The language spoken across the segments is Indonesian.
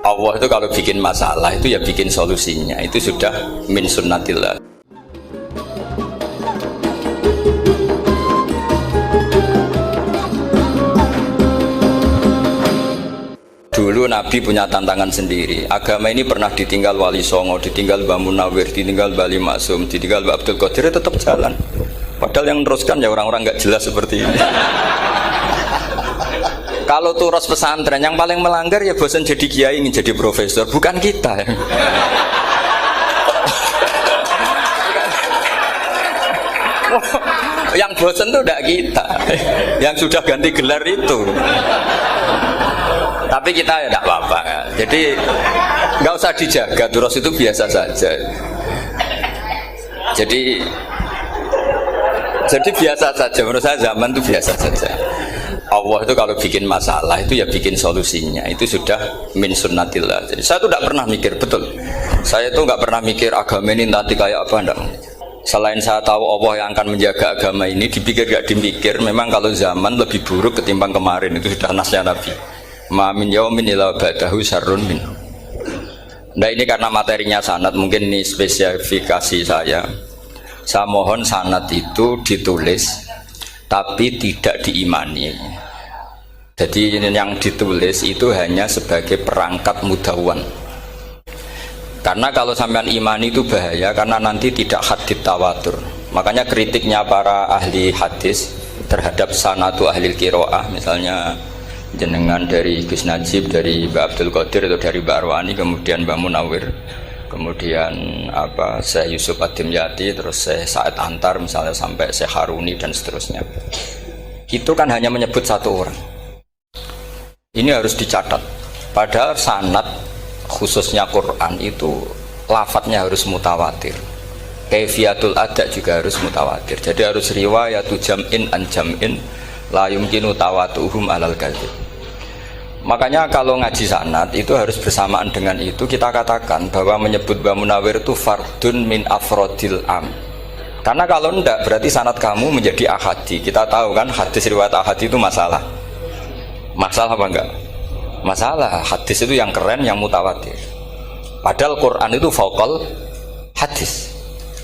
Allah itu kalau bikin masalah itu ya bikin solusinya, itu sudah min sunnatillah. Dulu Nabi punya tantangan sendiri. Agama ini pernah ditinggal Wali Songo, ditinggal Mbah Munawir, ditinggal Bali Maksum, ditinggal Mbah Abdul Qadir, tetap jalan. Padahal yang meneruskan ya orang-orang nggak jelas seperti ini. Kalau turus pesantren yang paling melanggar ya bosan jadi kiai ingin jadi profesor, bukan kita. Yang bosan tuh tidak kita, yang sudah ganti gelar itu. Tapi kita ya tidak apa-apa. Jadi nggak usah dijaga, turus itu biasa saja. Jadi biasa saja, menurut saya zaman itu biasa saja. Allah itu kalau bikin masalah itu ya bikin solusinya, itu sudah min sunnatillah. Jadi saya tuh tidak pernah mikir, betul. Saya tuh nggak pernah mikir agama ini nanti kayak apa, enggak. Selain saya tahu Allah yang akan menjaga agama ini, dipikir gak dipikir, memang kalau zaman lebih buruk ketimbang kemarin, itu sudah nasnya Nabi. Ma min yaumin illa ba'dahu syarrun min. Nah ini karena materinya sanad, mungkin ini spesifikasi saya. Saya mohon sanad itu ditulis tapi tidak diimani. Jadi yang ditulis itu hanya sebagai perangkat mudawwan. Karena kalau sampean imani itu bahaya, karena nanti tidak hadits tawatur. Makanya kritiknya para ahli hadis terhadap sanadu ahli qiraah, misalnya jenengan dari Gus Najib, dari Mbak Abdul Qadir atau dari Mbak Arwani, kemudian Mbak Munawir, kemudian Syekh Yusuf Ad-Dimyati, terus Syekh Sa'id Antar misalnya sampai Syekh Haruni dan seterusnya. Itu kan hanya menyebut satu orang. Ini harus dicatat. Padahal sanad khususnya Quran itu lafadznya harus mutawatir. Kaifiyatul ada juga harus mutawatir. Jadi harus riwayatu jam'in an jam'in la yumkinu tawatuhum alal kadzib. Makanya kalau ngaji sanad itu harus bersamaan dengan itu kita katakan bahwa menyebut Mbah Munawir itu fardun min afrodil am. Karena kalau enggak berarti sanad kamu menjadi ahadi. Kita tahu kan hadis riwayat ahadi itu masalah. Masalah apa enggak? Masalah. Hadis itu yang keren, yang mutawatir. Padahal Quran itu fauqal hadis.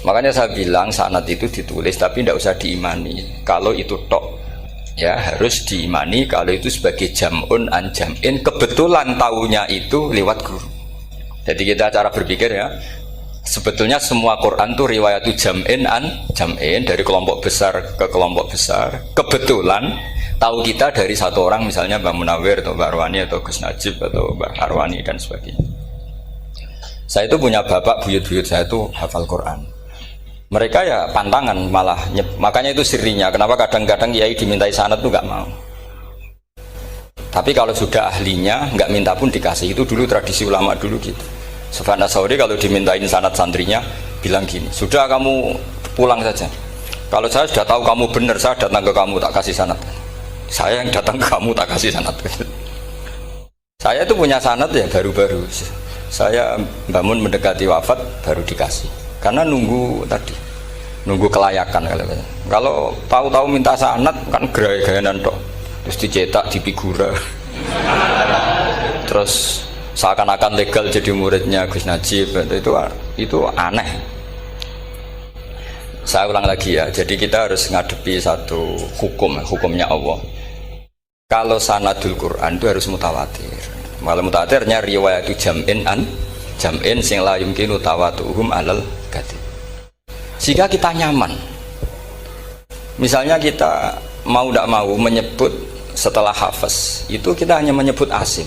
Makanya saya bilang sanad itu ditulis tapi tidak usah diimani. Kalau itu tok ya harus diimani kalau itu sebagai jam'un an jam'in, kebetulan taunya itu lewat guru. Jadi kita cara berpikir ya, sebetulnya semua Quran itu riwayatu jam'in an jam'in, dari kelompok besar ke kelompok besar. Kebetulan tahu kita dari satu orang, misalnya Mbak Munawir atau Mbak Arwani atau Gus Najib atau Mbak Arwani dan sebagainya. Saya itu punya bapak, buyut-buyut saya itu hafal Quran. Mereka ya pantangan malah, makanya itu sirinya. Kenapa kadang-kadang kiai dimintai sanad itu nggak mau. Tapi kalau sudah ahlinya nggak minta pun dikasih. Itu dulu tradisi ulama dulu gitu. Sufyan Ats-Tsauri kalau dimintain sanad santrinya bilang gini, sudah kamu pulang saja. Kalau saya sudah tahu kamu benar, saya datang ke kamu tak kasih sanad. Saya yang datang ke kamu tak kasih sanad. Saya itu punya sanad ya baru-baru. Saya bangun mendekati wafat baru dikasih. Karena nunggu tadi, nunggu kelayakan. Kalau tahu-tahu minta sanad kan gaya-gayanan toh, terus dicetak di figura, terus seakan-akan legal jadi muridnya Gus Najib, itu aneh. Saya ulang lagi ya, jadi kita harus ngadepi satu hukumnya Allah. Kalau sanadul Quran itu harus mutawatir. Kalau mutawatirnya riwayat jam'in an jam'in sing la yumkinu tawatuhum alal kadzib. Jika kita nyaman, misalnya kita mau tidak mau menyebut setelah hafaz itu kita hanya menyebut asim.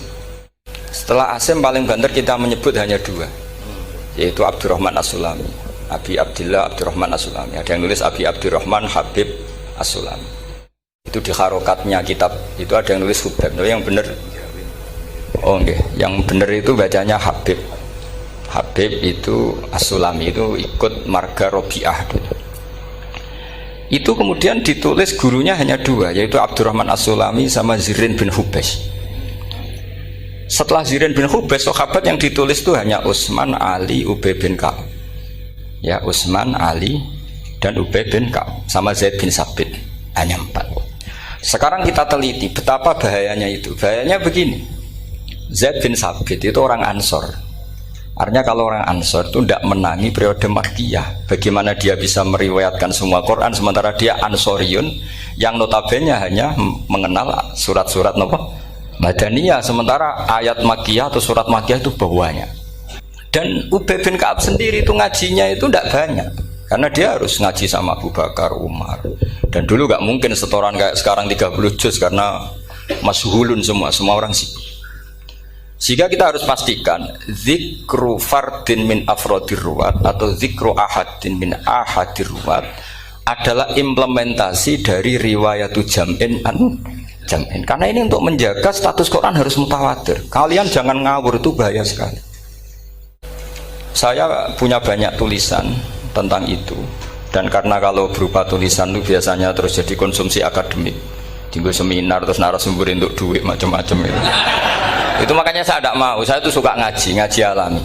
Setelah asim paling banter kita menyebut hanya dua, yaitu Abdurrahman As-Sulami, Abi Abdillah Abdurrahman As-Sulami. Ada yang nulis Abi Abdurrahman Habib As-Sulami. Itu di harokatnya kitab itu ada yang nulis Hubab. Yang benar, oh enggak, yang benar itu bacanya Habib. Habib itu As-Sulami, itu ikut marga Robi'ah. Itu kemudian ditulis gurunya hanya dua, yaitu Abdurrahman As-Sulami sama Zirin bin Hubes. Setelah Zirin bin Hubes, sahabat yang ditulis itu hanya Utsman, Ali, Ubay bin Ka'ab. Ya, Utsman, Ali dan Ubay bin Ka'ab sama Zaid bin Sabit, hanya 4. Sekarang kita teliti betapa bahayanya itu. Bahayanya begini. Zaid bin Sabit itu orang Ansor. Artinya kalau orang Ansor itu tidak menangi periode Makkiyah. Bagaimana dia bisa meriwayatkan semua Quran sementara dia Ansoriun yang notabene hanya mengenal surat-surat Madaniyah, sementara ayat Makkiyah atau surat Makkiyah itu banyak. Dan Ubay bin Ka'ab sendiri itu ngajinya itu tidak banyak karena dia harus ngaji sama Abu Bakar, Umar. Dan dulu nggak mungkin setoran kayak sekarang 30 juz karena masyhulun semua orang sibuk. Sehingga kita harus pastikan zikru fardin min afrodir ruwat atau zikru ahadin min ahadir ruwat adalah implementasi dari riwayatu jam'in an jam'in. Karena ini untuk menjaga status Quran harus mutawatir. Kalian jangan ngawur, itu bahaya sekali. Saya punya banyak tulisan tentang itu, dan karena kalau berupa tulisan itu biasanya terus jadi konsumsi akademik, tinggal seminar terus narasumber untuk duit macam-macam itu. Itu makanya saya tidak mau. Saya itu suka ngaji alami.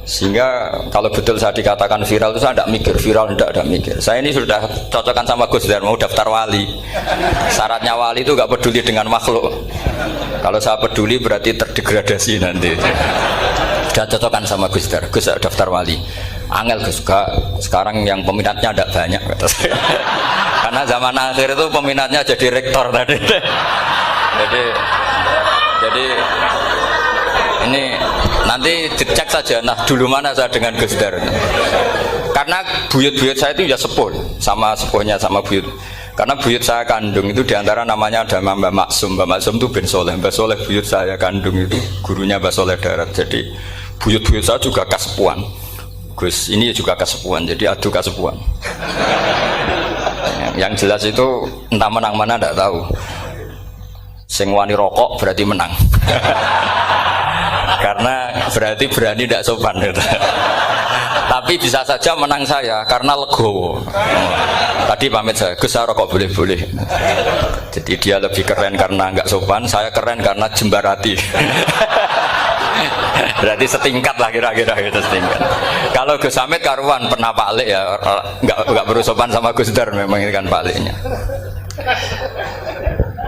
Sehingga kalau betul saya dikatakan viral itu saya tidak mikir, viral tidak mikir. Saya ini sudah cocokkan sama Gus Dar, mau daftar wali. Syaratnya wali itu nggak peduli dengan makhluk. Kalau saya peduli berarti terdegradasi nanti. Sudah cocokkan sama Gus Dar, Gus daftar wali. Angel Gus, sekarang yang peminatnya tidak banyak kata saya. Karena zaman akhir itu peminatnya jadi rektor tadi. Jadi ini nanti dicek saja. Nah dulu mana saya dengan Gus Dar. Karena buyut-buyut saya itu ya sepuh sama sepuhnya sama buyut. Karena buyut saya kandung itu diantara namanya ada Mbak Maksum. Mbak Maksum itu bin Soleh. Mbak Soleh buyut saya kandung itu gurunya Mbak Soleh Darat. Jadi buyut-buyut saya juga kasepuan. Gus ini juga kasepuan. Jadi adu kasepuan. Yang jelas itu entah menang mana tidak tahu. Sing wani rokok berarti menang. Karena berarti berani tidak sopan gitu. Tapi bisa saja menang saya karena legowo. Tadi pamit saya, Gus saya rokok boleh-boleh. Jadi dia lebih keren karena nggak sopan, saya keren karena jembarati. Berarti setingkat lah kira-kira gitu, setingkat. Kalau Gus Hamid karuan pernah Pak Alik ya, nggak berusopan sama Gus Dar, memang ini kan Pak Aliknya.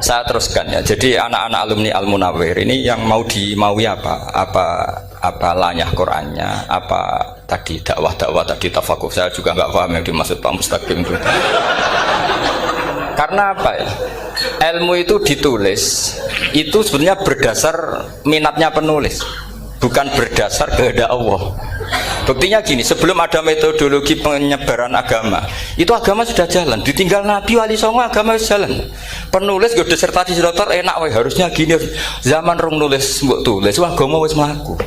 Saya teruskan ya. Jadi anak-anak alumni Al-Munawwir ini yang maui apa lanyah Qur'annya, apa tadi dakwah tadi tafakuh, saya juga nggak paham yang dimaksud Pak Mustaqim itu. Karena apa ya? Ilmu itu ditulis itu sebenarnya berdasar minatnya penulis, bukan berdasar kehendak Allah. Buktinya gini, sebelum ada metodologi penyebaran agama, itu agama sudah jalan. Ditinggal Nabi Wali Songo agama sudah jalan. Penulis gue disertasi dokter enak, harusnya gini. Zaman rong nulis mbok tulis, wah agama wis mlaku.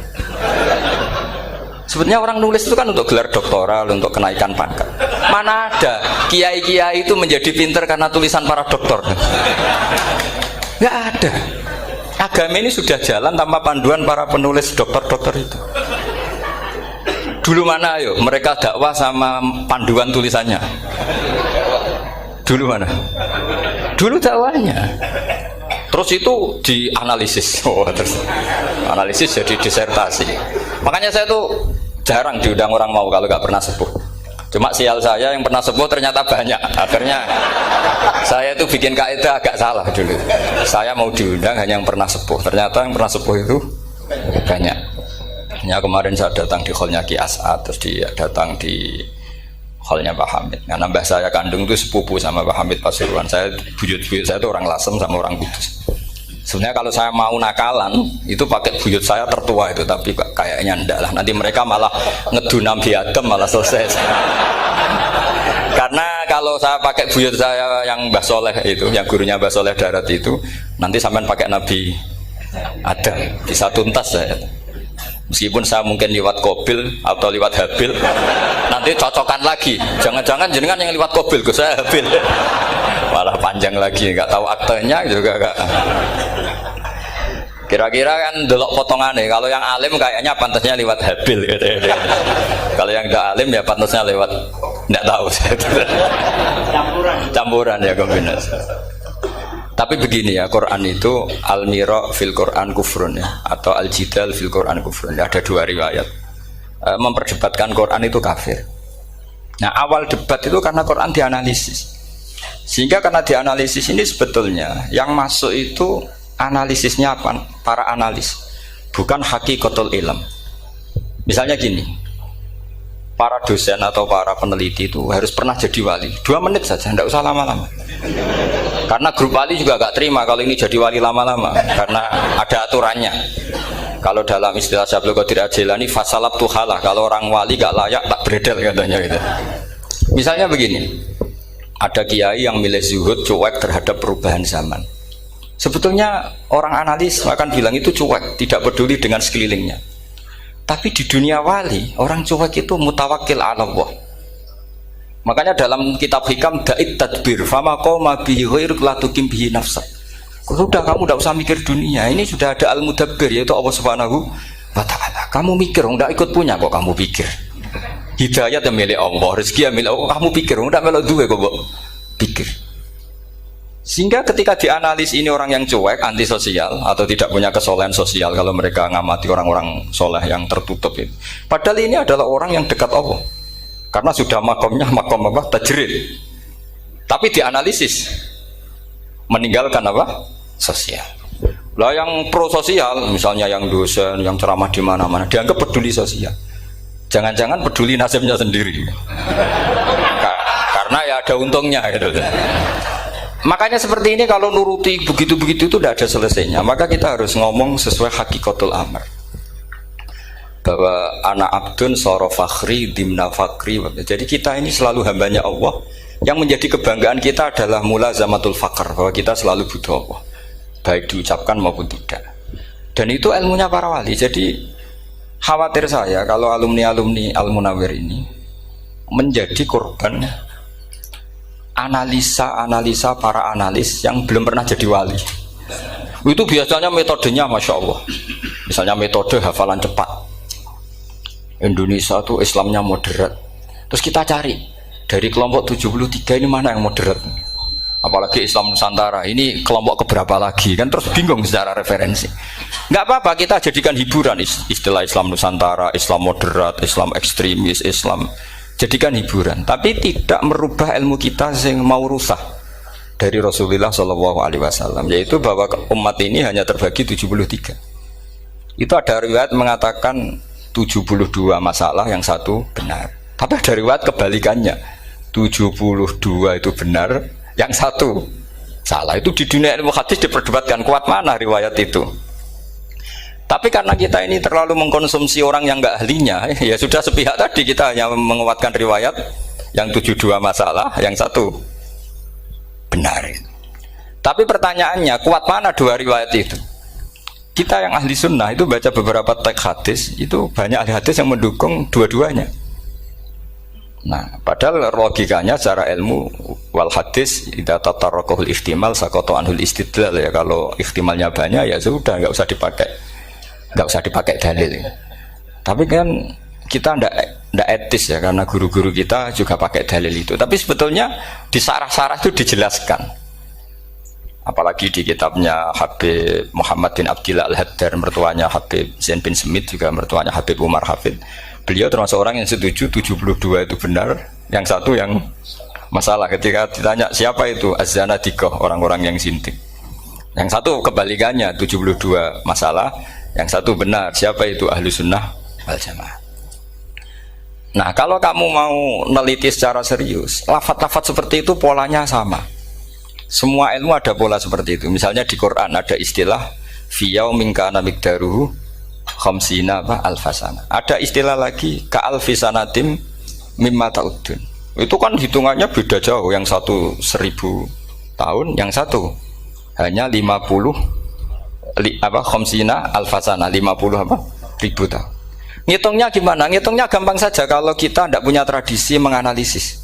Sebetulnya orang nulis itu kan untuk gelar doktoral, untuk kenaikan pangkat. Mana ada kiai-kiai itu menjadi pinter karena tulisan para doktor? Nggak ada. Agama ini sudah jalan tanpa panduan para penulis dokter-dokter itu. Dulu mana ayo mereka dakwah sama panduan tulisannya? Dulu mana? Dulu dakwahnya. Terus itu dianalisis. Terus analisis jadi disertasi. Makanya saya tuh jarang diundang orang mau kalau nggak pernah sepuh. Cuma sial saya yang pernah sepuh ternyata banyak. Akhirnya saya itu bikin kaidah agak salah dulu. Saya mau diundang hanya yang pernah sepuh. Ternyata yang pernah sepuh itu banyak. Ya kemarin saya datang di hallnya Ki As'ad, terus dia datang di hallnya Pak Hamid. Karena mbah saya kandung itu sepupu sama Pak Hamid Pasuruan. Saya buyut-buyut saya itu orang Lasem sama orang Kudus. Sebenarnya kalau saya mau nakalan itu pakai buyut saya tertua itu, tapi kayaknya enggak lah. Nanti mereka malah ngedunam di Adam malah selesai. Karena kalau saya pakai buyut saya yang Mbah Soleh itu, yang gurunya Mbah Soleh Darat itu, nanti sampean pakai Nabi Adam bisa tuntas saya. Meskipun saya mungkin lewat Kobil atau lewat Habil, nanti cocokkan lagi. Jangan-jangan jenengan yang lewat Kobil, gue saya Habil. Malah panjang lagi, nggak tahu aktenya juga nggak. Kira-kira kan delok potongannya. Kalau yang alim kayaknya pantasnya lewat Habil. Gitu. Kalau yang tidak alim ya pantasnya lewat, nggak tahu. Campuran ya kombinasi. Tapi begini ya, Quran itu al-mira fil Quran kufrun ya, atau al-jidal fil Quran kufrun. Ada dua riwayat. Memperdebatkan Quran itu kafir. Nah, awal debat itu karena Quran dianalisis. Sehingga karena dianalisis ini sebetulnya yang masuk itu analisisnya apa? Para analis. bukan hakikatul ilm. Misalnya gini, para dosen atau para peneliti itu harus pernah jadi wali 2 menit saja, tidak usah lama-lama. Karena grup wali juga gak terima kalau ini jadi wali lama-lama, karena ada aturannya. Kalau dalam istilah Syaikhul Qadir Al-Jilani, fasalab tuhalah, kalau orang wali gak layak tak beredel katanya gitu. Misalnya begini, ada kiai yang milih zuhud, cuek terhadap perubahan zaman. Sebetulnya orang analis akan bilang itu cuek, tidak peduli dengan sekelilingnya. Tapi di dunia wali, orang cuek itu mutawakkil ala Allah. Makanya dalam kitab hikam da'it tadbir fama qoma bihi ghairuk la tukim bihi nafsak. Sudah, kamu tidak usah mikir dunia, ini sudah ada al-mudabbir, yaitu Allah Subhanahu wa ta'ala. Kamu mikir, tidak ikut punya kok kamu pikir. Hidayat yang milik Allah, rezeki yang milik Allah, kamu pikir, tidak melok duwe kok pikir. Sehingga ketika dianalisis ini orang yang cuek, antisosial atau tidak punya kesolehan sosial, kalau mereka ngamati orang-orang soleh yang tertutup itu. Padahal ini adalah orang yang dekat Allah. Karena sudah makomnya makom apa? Tajrid. Tapi dianalisis meninggalkan apa? Sosial. Lah yang pro sosial, misalnya yang dosen, yang ceramah di mana-mana, dianggap peduli sosial. Jangan-jangan peduli nasibnya sendiri. Karena ya ada untungnya gitu. Makanya seperti ini kalau nuruti begitu-begitu itu tidak ada selesainya. Maka kita harus ngomong sesuai hakikatul amr. Bahwa anak abdun soro fakhri dimna fakri. Jadi kita ini selalu hambanya Allah. Yang menjadi kebanggaan kita adalah mulazamatul fakr, bahwa kita selalu butuh Allah, baik diucapkan maupun tidak. Dan itu ilmunya para wali. Jadi khawatir saya kalau alumni-alumni Al-Munawwir ini menjadi korban analisa para analis yang belum pernah jadi wali. Itu biasanya metodenya Masya Allah. Misalnya metode hafalan cepat. Indonesia tuh Islamnya moderat. Terus kita cari dari kelompok 73 ini mana yang moderat. Apalagi Islam Nusantara ini kelompok keberapa lagi, kan terus bingung secara referensi. Nggak apa-apa, kita jadikan hiburan istilah Islam Nusantara, Islam moderat, Islam ekstremis, Islam, jadikan hiburan, tapi tidak merubah ilmu kita yang mau rusak dari Rasulullah SAW, yaitu bahwa umat ini hanya terbagi 73. Itu ada riwayat mengatakan 72 masalah, yang satu benar. Tapi ada riwayat kebalikannya, 72 itu benar, yang satu salah. Itu di dunia ilmu hadis diperdebatkan kuat mana riwayat itu. Tapi karena kita ini terlalu mengkonsumsi orang yang nggak ahlinya, ya sudah sepihak tadi, kita hanya menguatkan riwayat yang 72 masalah, yang satu benar. Tapi pertanyaannya, kuat mana dua riwayat itu? Kita yang ahli sunnah itu baca beberapa teks hadis, itu banyak ahli hadis yang mendukung dua-duanya. Nah, padahal logikanya secara ilmu wal hadis idza tatarraqahul ihtimal saqata anhul istidlal, ya kalau ihtimalnya banyak ya sudah nggak usah dipakai dalil. Tapi kan kita ndak etis ya, karena guru-guru kita juga pakai dalil itu. Tapi sebetulnya di sarah-sarah itu dijelaskan. Apalagi di kitabnya Habib Muhammad bin Abdillah Al-Haddar, mertuanya Habib Zain bin Smith, juga mertuanya Habib Umar Hafid. Beliau termasuk orang yang setuju 72 itu benar, yang satu yang masalah. Ketika ditanya siapa itu Az-Zanadiqah, orang-orang yang sintik. Yang satu kebalikannya, 72 masalah, yang satu benar, siapa itu Ahlu Sunnah wal Jamaah. Nah, kalau kamu mau neliti secara serius, lafaz-lafaz seperti itu polanya sama. Semua ilmu ada pola seperti itu. Misalnya di Quran ada istilah fi yaumin kana miqdaruhu khamsina alfasana. Ada istilah lagi ka alfisanatim mimma ta'udun. Itu kan hitungannya beda jauh. Yang satu 1000 tahun, yang satu hanya 50 khamsina alfasana, 50 ribu tahun. Ngitungnya gimana? Ngitungnya gampang saja kalau kita tidak punya tradisi menganalisis.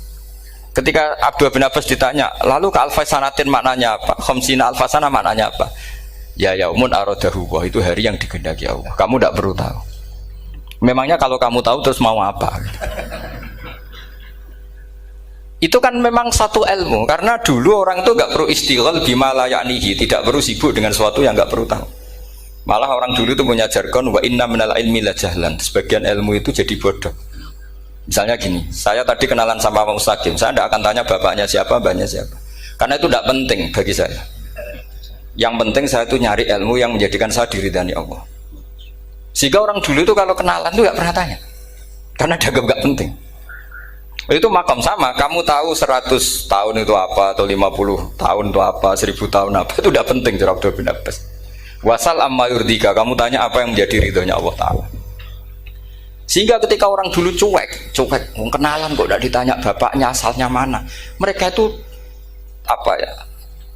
Ketika Abdul bin Abbas ditanya, lalu ke alfasanatin maknanya apa? Khamsina alfasana maknanya apa? Ya yaumun aradahu, wah itu hari yang dikehendaki Allah. Kamu tidak perlu tahu. Memangnya kalau kamu tahu terus mau apa? Itu kan memang satu ilmu, karena dulu orang itu nggak perlu istighal bima la ya'nihi, tidak perlu sibuk dengan sesuatu yang nggak perlu tahu. Malah orang dulu itu punya jargon wa inna minal ilmi la jahlan. Sebagian ilmu itu jadi bodoh. Misalnya gini, saya tadi kenalan sama Pak Mustaqim, saya tidak akan tanya bapaknya siapa, mbaknya siapa, karena itu tidak penting bagi saya. Yang penting saya itu nyari ilmu yang menjadikan saya diridani Allah. Sehingga orang dulu itu kalau kenalan itu nggak pernah tanya, karena dianggap nggak penting. Itu makam sama, kamu tahu 100 tahun itu apa, atau 50 tahun itu apa, 1000 tahun apa, itu udah penting cara Abdullah bin Abbas. Wasal amma yurdika, kamu tanya apa yang menjadi ridhonya Allah Ta'ala. Sehingga ketika orang dulu cuek, kenalan kok tidak ditanya bapaknya asalnya mana, mereka itu apa ya,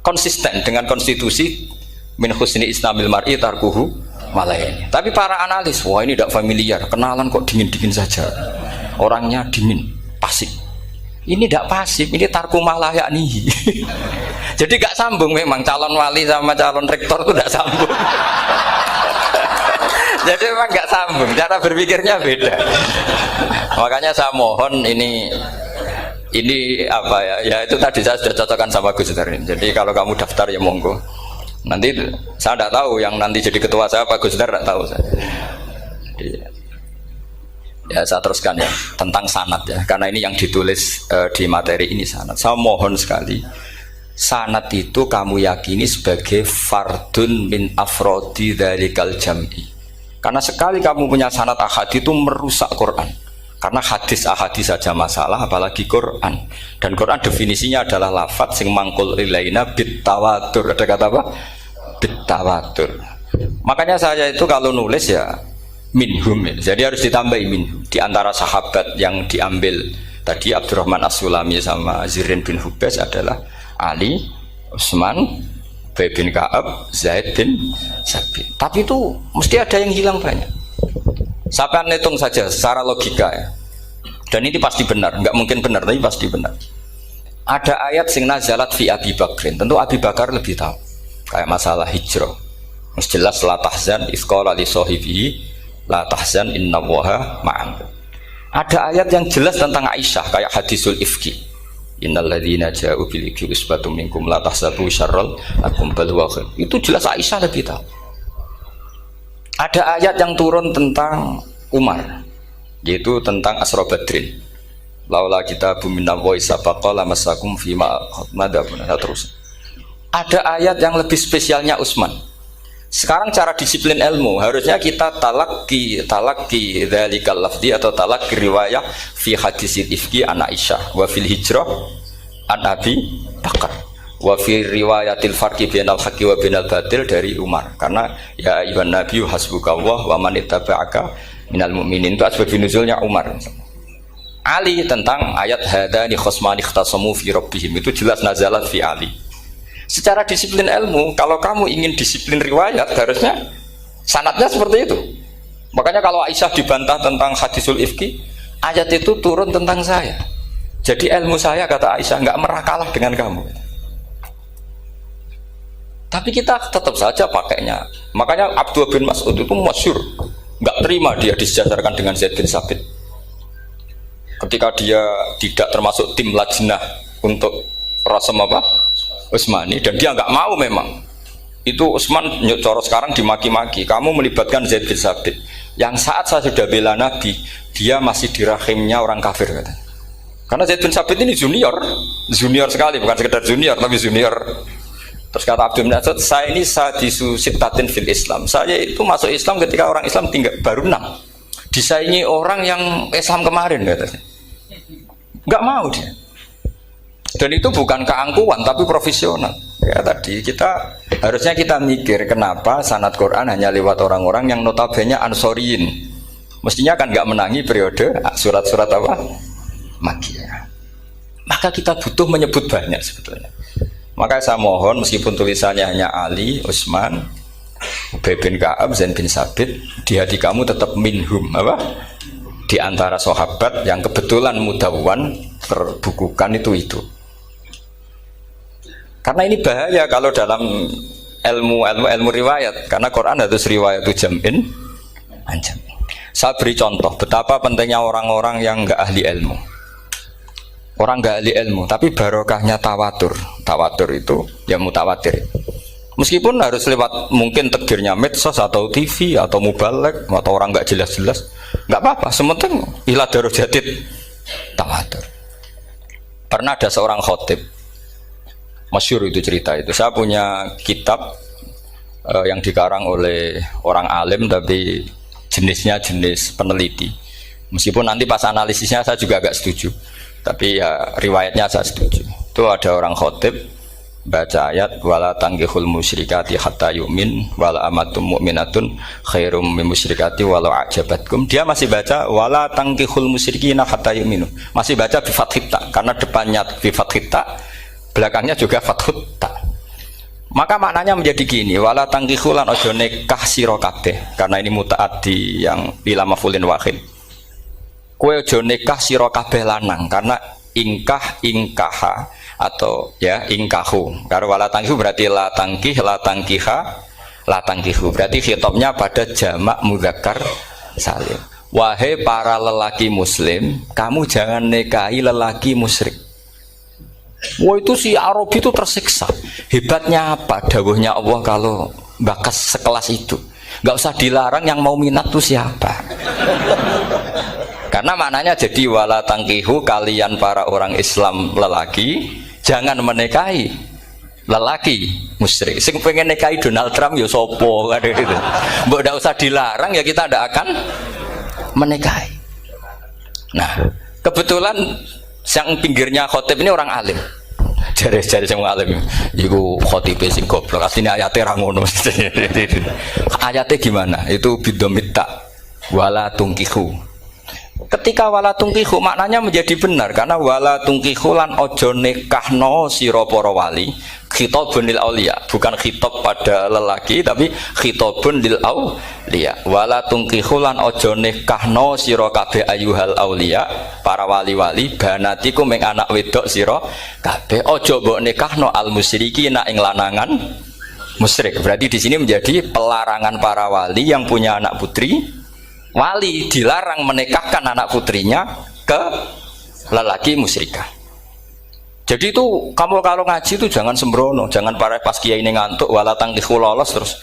konsisten dengan konstitusi min husni islamil mar'i tarkuhu malayani. Tapi para analis, wah ini tidak familiar, kenalan kok dingin-dingin saja, orangnya dingin, pasif. Ini tidak pasif, ini tarku malah yakni. Jadi gak sambung memang calon wali sama calon rektor itu tidak sambung. Jadi memang gak sambung, cara berpikirnya beda. Makanya saya mohon ini apa ya? Ya itu tadi saya sudah cocokkan sama Gus Dur. Jadi kalau kamu daftar ya monggo. Nanti saya tidak tahu yang nanti jadi ketua saya Pak Gus Dur, tidak tahu saya. Jadi, ya saya teruskan ya tentang sanad ya, karena ini yang ditulis di materi ini sanad. Saya mohon sekali, sanad itu kamu yakini sebagai fardun min afrodi dzalikal jam'i. Karena sekali kamu punya sanad ahad itu merusak Quran. Karena hadis ahadis saja masalah, apalagi Quran. Dan Quran definisinya adalah lafadz sing mangkul ilaina bit tawatur. Ada kata apa? Bit tawatur. Makanya saya itu kalau nulis ya minhum, jadi harus ditambahi minhum. Di antara sahabat yang diambil tadi Abdurrahman As-Sulami sama Zirin bin Hubes adalah Ali, Utsman, Ubay bin Ka'ab, Zaid bin Sabit. Tapi itu mesti ada yang hilang banyak. Saya akan hitung saja secara logika ya. Dan ini pasti benar, nggak mungkin benar tapi pasti benar. Ada ayat sing nazalat fi Abi Bakrin. Tentu Abi Bakar lebih tahu. Kayak masalah hijrah. Mesti jelas la tahzan isqala li sahibihi la tahzan innallaha ma'an. Ada ayat yang jelas tentang Aisyah kayak hadisul ifki. Innal ladzina ja'u bil ifki usbatum minkum la tahsabu syarral lakum bal huwa khair. Itu jelas Aisyah lebih tahu. Ada ayat yang turun tentang Umar, yaitu tentang Asra Badrin. Laula kitabun minallahi sabaqa lamassakum fima madabun terus. Ada ayat yang lebih spesialnya Utsman. Sekarang cara disiplin ilmu harusnya kita talaki dzalikal lafzi atau talaki riwayah fi hadisil ifki an Aisyah wa fil hijrah an Abi Bakar wa fi riwayatil farqi bainal haqqi wa bainal batil dari Umar. Karena ya ayyuhan nabiyyu hasbukallah wa man ittaba'aka minal mu'minin, itu asbab nuzulnya Umar. Ali tentang ayat hadani khosmani ikhtasamu fi rabbihim, itu jelas nazalat fi Ali. Secara disiplin ilmu, kalau kamu ingin disiplin riwayat, harusnya sanadnya seperti itu. Makanya kalau Aisyah dibantah tentang hadisul ifki, ayat itu turun tentang saya. Jadi ilmu saya, kata Aisyah, nggak merah kalah dengan kamu. Tapi kita tetap saja pakainya. Makanya Abdullah bin Mas'ud itu masyhur, nggak terima dia disejajarkan dengan Zaid bin Sabit. Ketika dia tidak termasuk tim lajnah untuk rasam apa? Utsmani, dan dia nggak mau memang. Itu Utsman coro sekarang dimaki-maki, kamu melibatkan Zaid bin Sabit yang saat saya sudah bela Nabi, dia masih di rahimnya orang kafir, kata. Karena Zaid bin Sabit ini junior sekali, bukan sekedar junior tapi junior. Terus kata Abdul Nasir, saya ini sadisu sittatin fil Islam, saya itu masuk Islam ketika orang Islam tinggal baru 6, disaingi orang yang Islam kemarin, katanya. Nggak mau dia. Dan itu bukan keangkuhan tapi profesional. Ya tadi harusnya kita mikir kenapa sanad Quran hanya lewat orang-orang yang notabene ansoriyin. Mestinya kan nggak menangi periode surat-surat apa? Makkiyah. Maka kita butuh menyebut banyak sebetulnya. Maka saya mohon meskipun tulisannya hanya Ali, Utsman, Ubay bin Ka'ab, Zaid bin Sabit, di hati kamu tetap minhum apa? Di antara sahabat yang kebetulan mudawwan terbukukan itu. Karena ini bahaya kalau dalam ilmu riwayat, karena Quran harus riwayat jam'in anjam. Saya beri contoh betapa pentingnya orang-orang yang enggak ahli ilmu. Orang enggak ahli ilmu, tapi barokahnya tawatur. Tawatur itu ya mutawatir. Meskipun harus lewat mungkin takdirnya medsos atau TV atau mubalek atau orang enggak jelas-jelas, enggak apa-apa, sementing ila darajatid tawatur. Pernah ada seorang khotib, masyhur itu cerita itu. Saya punya kitab yang dikarang oleh orang alim tapi jenisnya jenis peneliti. Meskipun nanti pas analisisnya saya juga agak setuju, tapi ya riwayatnya saya setuju. Itu ada orang khotib baca ayat wala tangkihul musyrikati hatta yu'min wala amatum mu'minatun khairum min musyrikati walau ajabatkum. Dia masih baca wala tangkihul musyrikina hatta yu'minu. Masih baca bi fathit ta karena depannya bi fathit ta, belakangnya juga fathut ta. Maka maknanya menjadi gini, wala tangkihul lan ojo nikah sira kabeh, karena ini mutaaddi yang ila maf'ulin wahid. Kowe aja nikah sira kabeh lanang, karena ingkah ingkaha atau ya ingkahu. Karo wala tangkihu berarti la tangkih la tangkiha la tangkihu. Berarti khitabnya pada jamak mudzakkar salim. Wahai para lelaki muslim, kamu jangan nikahi lelaki musyrik. Wah, itu si Arabi itu tersiksa. Hebatnya apa dawuhnya Allah kalau bakas sekelas itu? Enggak usah dilarang, yang mau minat tuh siapa? Karena maknanya jadi wala tangkihu, kalian para orang Islam lelaki jangan menikahi lelaki musyrik. Sing pengen nikahi Donald Trump ya sopo kan gitu. Mbok ndak usah dilarang ya kita ndak akan menikahi. Nah, kebetulan yang pinggirnya khotib ini orang alim. Jare-jare sing alim iku khotibe sing goblok. Asline ayate ra ngono. Ayate gimana? Itu bidomita wala tungkihu. Ketika wala tungkihu maknanya menjadi benar, karena wala tungkihu lan ojo nikahno sira para wali, khitabun lil auliya, bukan khitab pada lelaki tapi khitabun lil auliya. Wala tungkihu lan ojo nikahno sira kabeh ayuhal auliya, para wali-wali, banatiku ming anak wedok sira kabeh, ojo mbok nikahno al musyrikina ing lanangan musyrik. Berarti di sini menjadi pelarangan para wali yang punya anak putri. Wali dilarang menikahkan anak putrinya ke lelaki musyrikah. Jadi itu kamu kalau ngaji itu jangan sembrono, jangan pas kiai ini ngantuk wala tangkihu lolos terus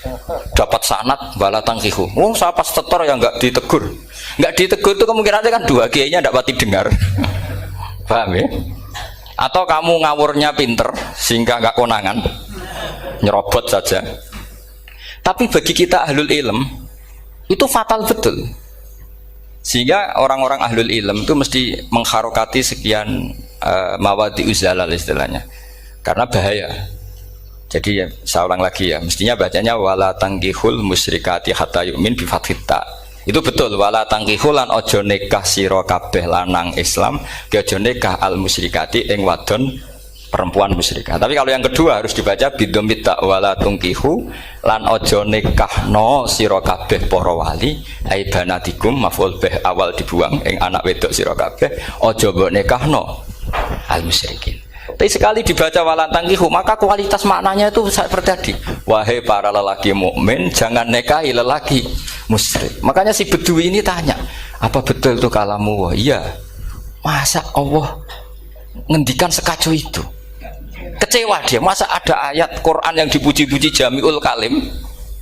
dapat sanad wala tangkihu. Oh, saya pas setor yang enggak ditegur. Enggak ditegur itu kemungkinannya kan dua kiainya enggak pati dengar. Paham ya? Atau kamu ngawurnya pinter sehingga enggak konangan, nyerobot saja. Tapi bagi kita ahlul ilm itu fatal betul. Sehingga orang-orang ahlul ilm itu mesti mengharokati sekian mawadi uzalal istilahnya, karena bahaya. Jadi ya, saya ulang lagi ya, mestinya bacanya wala tangkihul musyrikati hatta yu'min bi fathit ta. Itu betul, wala tangkihul lan ojo nikah sira kabeh lanang Islam, ke ojo nikah al musyrikati ing wadon perempuan musyrikah. Tapi kalau yang kedua harus dibaca bidomit ta wala tungkihu lan ojo nikahno sira kabeh para wali ai banatikum maf'ul bih awal dibuang ing anak wedok sira kabeh ojo mbok nikahno al musyrikin. Tapi sekali dibaca wala tangkihu maka kualitas maknanya itu seperti tadi. Wahai para lelaki mukmin jangan nikahi lelaki musyrik. Makanya si Bedui ini tanya, apa betul itu kalamu? Wah, iya. Masa Allah ngendikan sekacau itu? Kecewa dia, masa ada ayat Quran yang dipuji-puji jami'ul kalim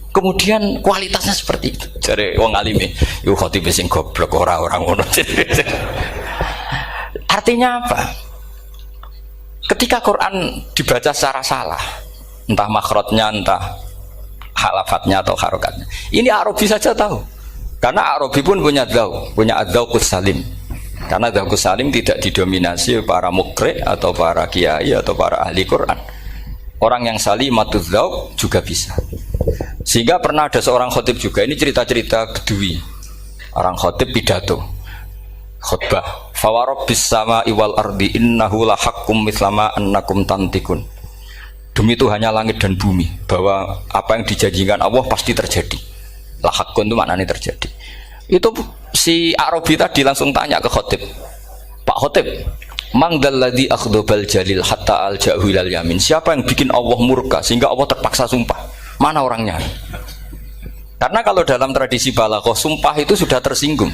kemudian kualitasnya seperti itu. Jare wong alime yo khotib sing goblok orang ngono. Artinya apa? Ketika Quran dibaca secara salah, entah makhrajnya, entah halafatnya atau harokatnya, ini Arabi saja tahu, karena Arabi pun punya adzauqus salim. Karena adzauqus salim tidak didominasi para mukri atau para kiai atau para ahli Quran. Orang yang salimatuz dzauq juga bisa. Sehingga pernah ada seorang khotib juga, ini cerita-cerita Bedui. Orang khotib pidato khutbah, fawarabbis samaa'i wal ardi innahu lahaqqum mislama annakum tantikun. Demi Tuhannya langit dan bumi, bahwa apa yang dijanjikan Allah pasti terjadi. Lahaqqun itu maknanya terjadi. Itu si Arabi tadi langsung tanya ke khotib, Pak khotib, mangdalladzi akhdobal jalil hatta alja'hu ilal yamin. Siapa yang bikin Allah murka sehingga Allah terpaksa sumpah? Mana orangnya? Karena kalau dalam tradisi balaghah sumpah itu sudah tersinggung.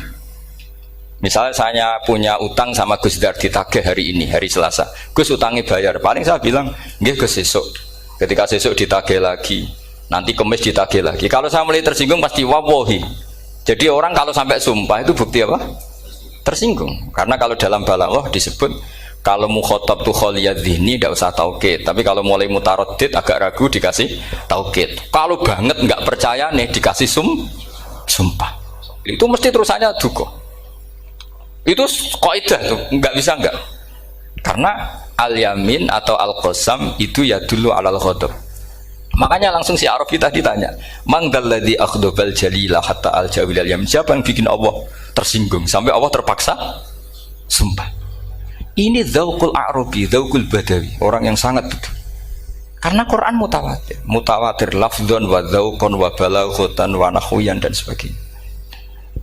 Misalnya saya punya utang sama Gus Dar ditagih hari ini, hari Selasa. Gus utangnya bayar, paling saya bilang, nggih Gus sesuk. Ketika sesuk ditagih lagi, nanti Kamis ditagih lagi. Kalau saya mulai tersinggung pasti wawahi. Jadi orang kalau sampai sumpah itu bukti apa? Tersinggung. Karena kalau dalam balaghah disebut kalau mukhatab tu khaliyadz dzihni tidak usah taukid, tapi kalau mulai mutaraddid agak ragu dikasih taukid. Kalau banget nggak percaya nih dikasih sumpah. Itu mesti terusannya duga. Itu kaidah tuh, nggak bisa enggak. Karena al-yamin atau al-qasam itu ya dulu alal ghadab. Makanya langsung si Arabi tadi ditanya, "Mangdalladzi akhdabal jalila hatta al-jawil al-yamin?" Siapa yang bikin Allah tersinggung sampai Allah terpaksa sumpah? Ini dzauqul Arabi, dzauqul Badawi, orang yang sangat betul. Karena Quran mutawatir, mutawatir lafdzon wa dzauqon wa balaghatan wa nahwiyan dan sebagainya.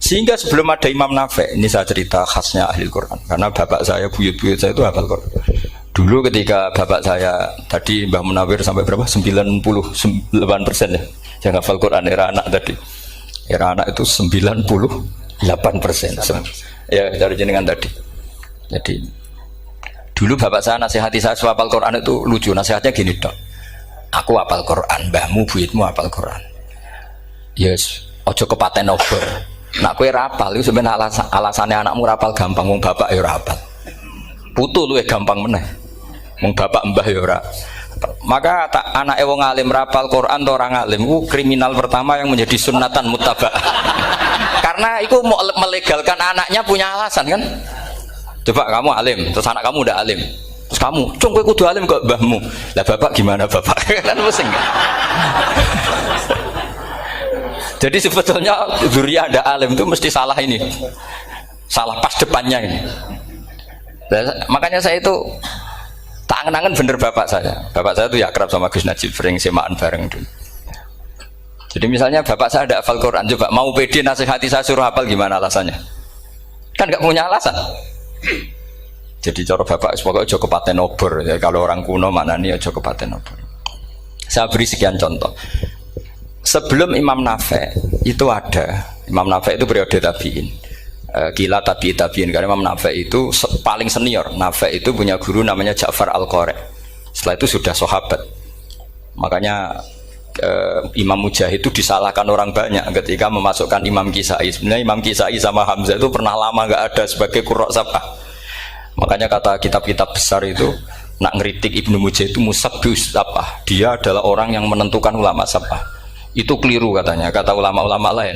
Sehingga sebelum ada Imam Nafi', ini saya cerita khasnya ahli Quran, karena bapak saya, buyut-buyut saya itu hafal Quran. Dulu ketika bapak saya tadi Mbah Munawir sampai berapa? 98% ya. Yang hafal Quran era anak tadi. Era anak itu 98%. Ya, dari jenengan tadi. Jadi dulu bapak saya nasihati saya soal hafal Quran itu lucu. Nasihatnya gini, Dok. Aku hafal Quran, mbahmu buyutmu hafal Quran. Yes, ojo kepaten obor. Nak kowe rapal itu sebenarnya alasannya anakmu rapal gampang, wong bapak ya rapal. Putu luwih gampang meneh. Wong bapak mbah ya ora. Maka anake wong alim rapal Quran atau orang alim itu kriminal pertama yang menjadi sunnatan muttaba'ah. Karena itu mau melegalkan anaknya punya alasan kan. Coba kamu alim, terus anak kamu udah alim. Terus kamu, "Cung kowe kudu alim kok mbahmu." Lah bapak gimana bapak? Kan pusing. Jadi sebetulnya dzurriyyah ada alim itu mesti salah ini. Salah pas depannya ini. Makanya saya itu tak angen-angen bener bapak saya. Bapak saya itu ya akrab sama Gus Najib, sering semaan bareng dulu. Jadi misalnya bapak saya ada hafal Quran, coba mau pede nasihati saya suruh hafal gimana alasannya? Kan nggak punya alasan. Jadi cara bapak pokoknya ojo kepaten obor ya, kalau orang kuno mana nih ojo kepaten obor. Saya beri sekian contoh. Sebelum Imam Nafi' itu ada, Imam Nafi' itu periode tabi'in. Kila tabi'in karena Imam Nafi' itu paling senior. Nafi' itu punya guru namanya Ja'far Al-Qari. Setelah itu sudah sahabat. Makanya Imam Mujahid itu disalahkan orang banyak ketika memasukkan Imam Kisai. Sebenarnya Imam Kisai sama Hamzah itu pernah lama nggak ada sebagai qurra sab'ah. Makanya kata kitab-kitab besar itu nak ngeritik Ibnu Mujahid itu musabbius sab'ah. Dia adalah orang yang menentukan ulama sab'ah. Itu keliru katanya, kata ulama-ulama lain.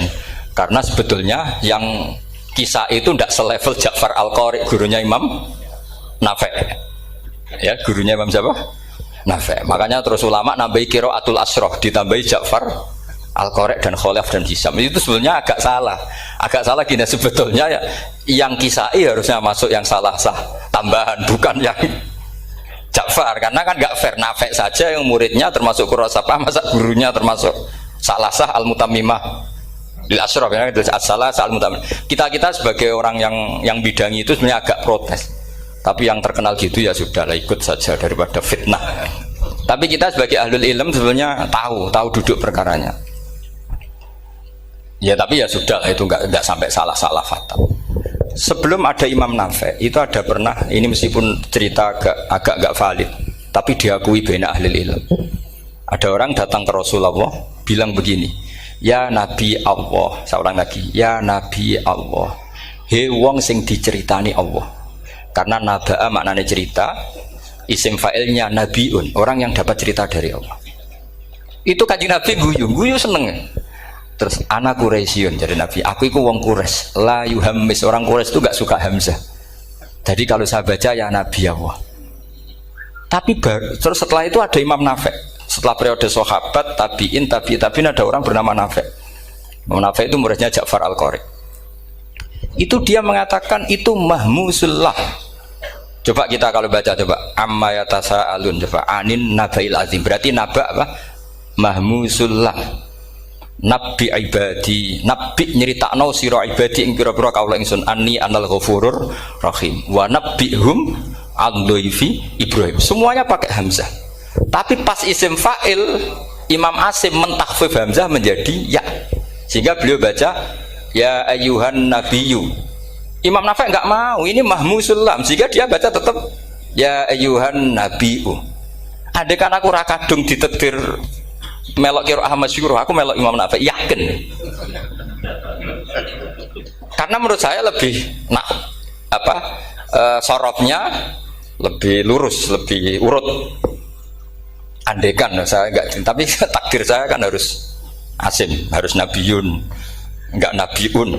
Karena sebetulnya yang kisah itu tidak selevel Ja'far Al-Qari, gurunya Imam Nafi'. Ya, gurunya Imam siapa? Nafi'. Makanya terus ulama nambahi qiraatul asroh, ditambahi Ja'far Al-Qari dan Khalaf dan Hisam. Itu sebenarnya agak salah. Agak salah gini, sebetulnya ya, yang kisah harusnya masuk yang salah sah tambahan, bukan yang Ja'far. Karena kan nggak fair, Nafi' saja yang muridnya termasuk qurrasabah, masa gurunya termasuk salah sah al-mutammimah lil asyraf ya, salah sah al-mutammimah. Kita sebagai orang yang bidangi itu sebenarnya agak protes, tapi yang terkenal gitu ya sudahlah, ikut saja daripada fitnah. Tapi kita sebagai ahlul ilm sebenarnya tahu duduk perkaranya ya, tapi ya sudah itu nggak sampai salah fatal. Sebelum ada Imam Nafi' itu ada pernah, ini meskipun cerita agak valid, tapi diakui bena ahlul ilm. Ada orang datang ke Rasulullah bilang begini, "Ya Nabi Allah," saya ulang lagi, "Ya Nabi Allah, he wong sing diceritani Allah." Karena naba'a maknanya cerita, isim fa'ilnya nabiun, orang yang dapat cerita dari Allah. Itu Kanjeng Nabi guyu seneng. Terus anak Quraisyun, jadi Nabi, aku itu wong Quraisy, la yuhammis, orang Quraisy itu gak suka hamzah. Jadi kalau saya baca ya Nabi Allah. Tapi terus setelah itu ada Imam Nafi'. Setelah periode sahabat, tabi'in ada orang bernama Nafi'. Imam Nafi' itu muridnya Ja'far Al-Qari. Itu dia mengatakan itu mahmusullah. Coba kita kalau baca coba amma yatasaalun, coba anin nabail azim. Berarti naba apa? Mahmusullah. Nabi ibadi, nabi nyeritakno sira ibadi ing pira-pira kaula ingsun anni anal ghafurur rahim wa nabbihum al-dhaifi Ibrahim. Semuanya pakai hamzah. Tapi pas isim fa'il Imam Asim mentakhfif hamzah menjadi ya. Sehingga beliau baca ya ayyuhan nabiyyu. Imam Nafi' enggak mau, ini mahmusul lam. Sehingga dia baca tetap ya ayyuhan nabiyyu. Andai kan aku ra kadung ditakdir melok qiraah masyhur, aku melok Imam Nafi', yakin. Karena menurut saya lebih sorofnya lebih lurus, lebih urut. Andekan saya enggak, tapi takdir saya kan harus Asim, harus Nabiyun. enggak nabiun.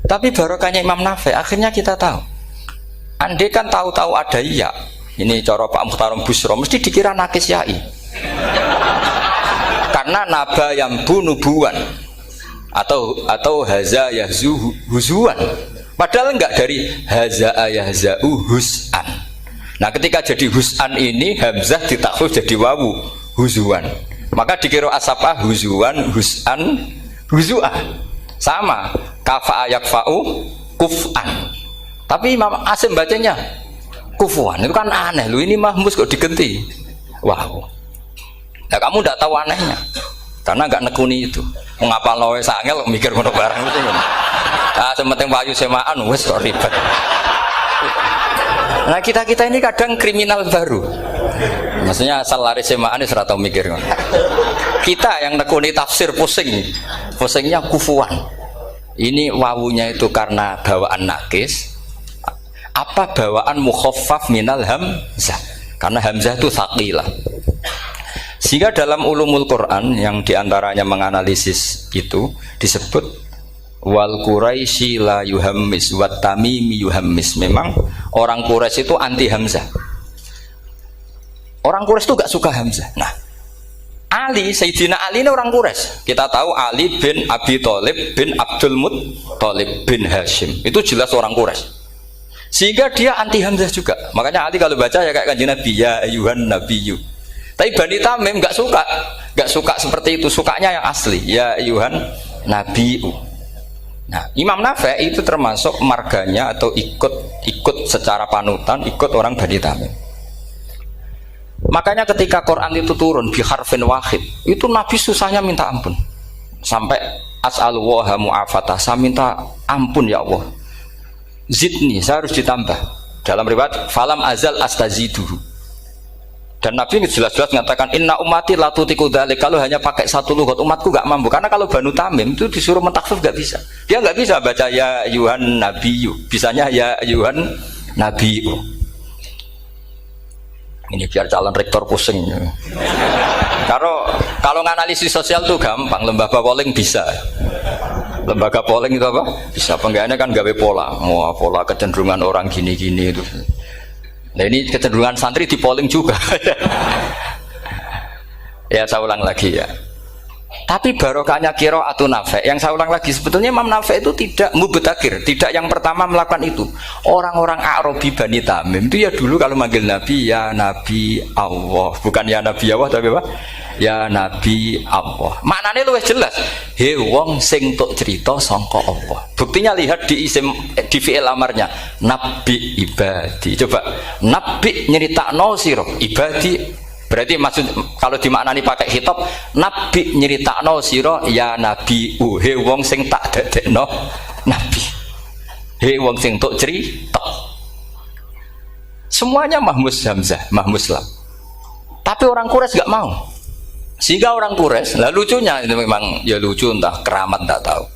Tapi barokahnya Imam Nafi, akhirnya kita tahu. Andai kan tahu-tahu ada ya, ini cara Pak Muhtarom Busro, mesti dikira nakis yai. Karena naba yang bunubuan atau haza yahzu huzuan. Padahal enggak dari haza yahzau hus'an. Nah, ketika jadi hus'an ini hamzah ditakhfif jadi wawu huzuan. Maka dikira asapa huzuan, hus'an, huzu'an. Sama, kafa yakfa'u kuf'an. Tapi Imam Asim bacanya kufuan. Itu kan aneh. Lu ini mahmus kok digenti. Wow. Nah, kamu tidak tahu anehnya. Karena enggak nekuni itu. Mengapa loe sangel mikir ngono barang itu. Ah, sementing wayu semaan wis kok ribet. Nah, kita ini kadang kriminal baru. Maksudnya asal lari semaan wis ora tau mikir ngono. Kita yang nekuni tafsir pusingnya kufuan. Ini wawunya itu karena bawaan nakis apa bawaan mukhaffaf minal hamzah, karena hamzah itu tsaqilah. Sehingga dalam ulumul Quran yang diantaranya menganalisis itu disebut wal Quraisy la yuhammis wat tamimi yuhammis. Memang orang Quraisy itu anti hamzah. Orang Quraisy itu gak suka hamzah. Nah, Ali, Sayyidina Ali ini orang Quraisy. Kita tahu Ali bin Abi Thalib bin Abdul Muttalib bin Hashim. Itu jelas orang Quraisy. Sehingga dia anti hamzah juga. Makanya Ali kalau baca ya kayak Kanjeng Nabi, ya ayyuhan nabiyyu. Tapi Bani Tamim enggak suka seperti itu. Sukanya yang asli, ya ayyuhan nabiyyu. Nah, Imam Nafi itu termasuk marganya atau ikut secara panutan, ikut orang Bani Tamim. Makanya ketika Quran itu turun bi harfin wahid, itu Nabi susahnya minta ampun. Sampai as'alullaha mu'afatah, saya minta ampun ya Allah. Zidni, saya harus ditambah. Dalam riwayat falam azal astaziduhu. Dan Nabi jelas-jelas mengatakan inna ummati la tutiku dzalik. Kalau hanya pakai satu lughat umatku enggak mampu. Karena kalau Banu Tamim itu disuruh mentakfif enggak bisa. Dia enggak bisa baca ya ayyuhan nabiyyu. Bisanya ya ayyuhan nabiyyu. Ini biar calon rektor pusing. Kalau nganalisis sosial tuh gampang, lembaga polling bisa. Lembaga polling itu apa? Bisa. Penggawaannya kan gawe pola, mau pola kecenderungan orang gini-gini itu. Nah, ini kecenderungan santri di polling juga. Ya, saya ulang lagi ya. Tapi barokahnya qiraatun Nafi', yang saya ulang lagi, sebetulnya Imam Nafi' itu tidak mubtagir, tidak yang pertama melakukan itu. Orang-orang Arabi Bani Tamim itu ya dulu kalau manggil Nabi ya Nabi Allah, bukan ya Nabi Allah tapi apa? Ya Nabi Allah. Maknanya luwih jelas. He wong sing tok cerita sangka Allah. Buktinya lihat di isim di fi'il amarnya, Nabi ibadi. Coba Nabi nyeritakno sira ibadi. Berarti maksud kalau dimaknani pakai khitab, Nabi nyeritakno sira ya Nabi he wong sing tak dadekno Nabi. He wong sing tok cerita. Semuanya mahmus hamzah, mahmus lam. Tapi orang Quraisy enggak mau. Sehingga orang Quraisy, lah lucunya itu memang ya lucu entah keramat enggak tahu.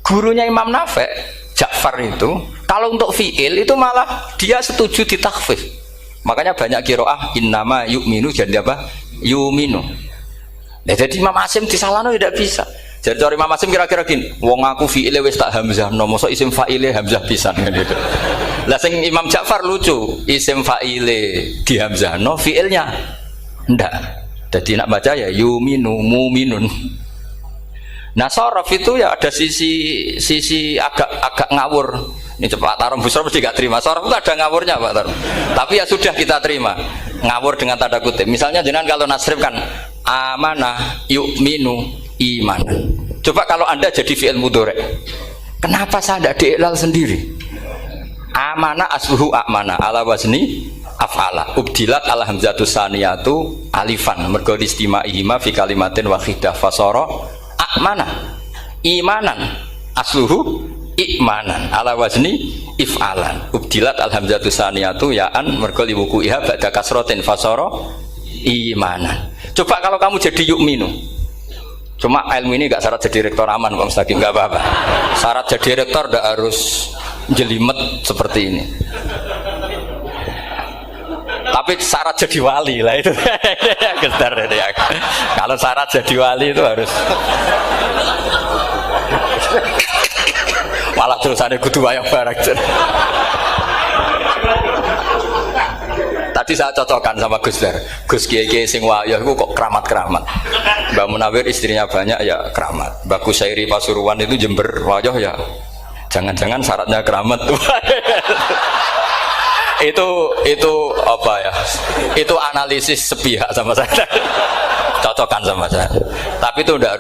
Gurunya Imam Nafi', Ja'far itu, kalau untuk fi'il itu malah dia setuju ditakhfif. Makanya banyak qiraah innama yu'minu jadi apa? Yu'minu. Nah, jadi Imam Asim disalahno tidak bisa. Jadi cara Imam Asim kira-kira gini, wong aku fi'ile wis tak hamzahno, mosok isim fa'ile hamzah pisan gitu. Lah sing Imam Ja'far lucu, isim fa'ile di hamzahno, fi'ilnya ndak. Jadi nak baca ya yu'minu mu'minun. Nah, sorof itu ya ada sisi agak ngawur. Ini Pak Tarom Busro mesti gak terima. Sorof itu ada ngawurnya Pak Tarom. Tapi ya sudah kita terima. Ngawur dengan tanda kutip. Misalnya jangan kalau nasrif kan amanah yu'minu imanan. Coba kalau Anda jadi fi'il mudhari'. Kenapa saya tidak diiklal sendiri? Amanah asluhu amana ala wazni af'ala. Ubdilat ala hamzatu saniyatu alifan. Mergo istimaihima fi kalimatin wahidah fasara amana imanan asluhu ikmanan ala wazni if'alan ubdilat alhamzatu saniyatu ya'an mergo liwuku'iha ba'da kasrotin fasara imanan. Coba kalau kamu jadi yu'minu, cuma ilmu ini gak syarat jadi rektor aman Pak Mustaqim, gak apa-apa. Syarat jadi rektor gak harus jelimet seperti ini, tapi syarat jadi wali lah itu. Gestar ya. Kalau syarat jadi wali itu harus malah terus ada kudu wayang barang. Tadi saya cocokkan sama Gus Dar. Gus Kiai sing wayah itu kok keramat-keramat. Mbak Munawir istrinya banyak ya keramat. Mbak Kusairi Pasuruan itu Jember wayah ya. Jangan-jangan syaratnya keramat tuh. itu apa ya? Itu analisis sepihak sama saya. Cocokkan sama saya. Tapi itu ndak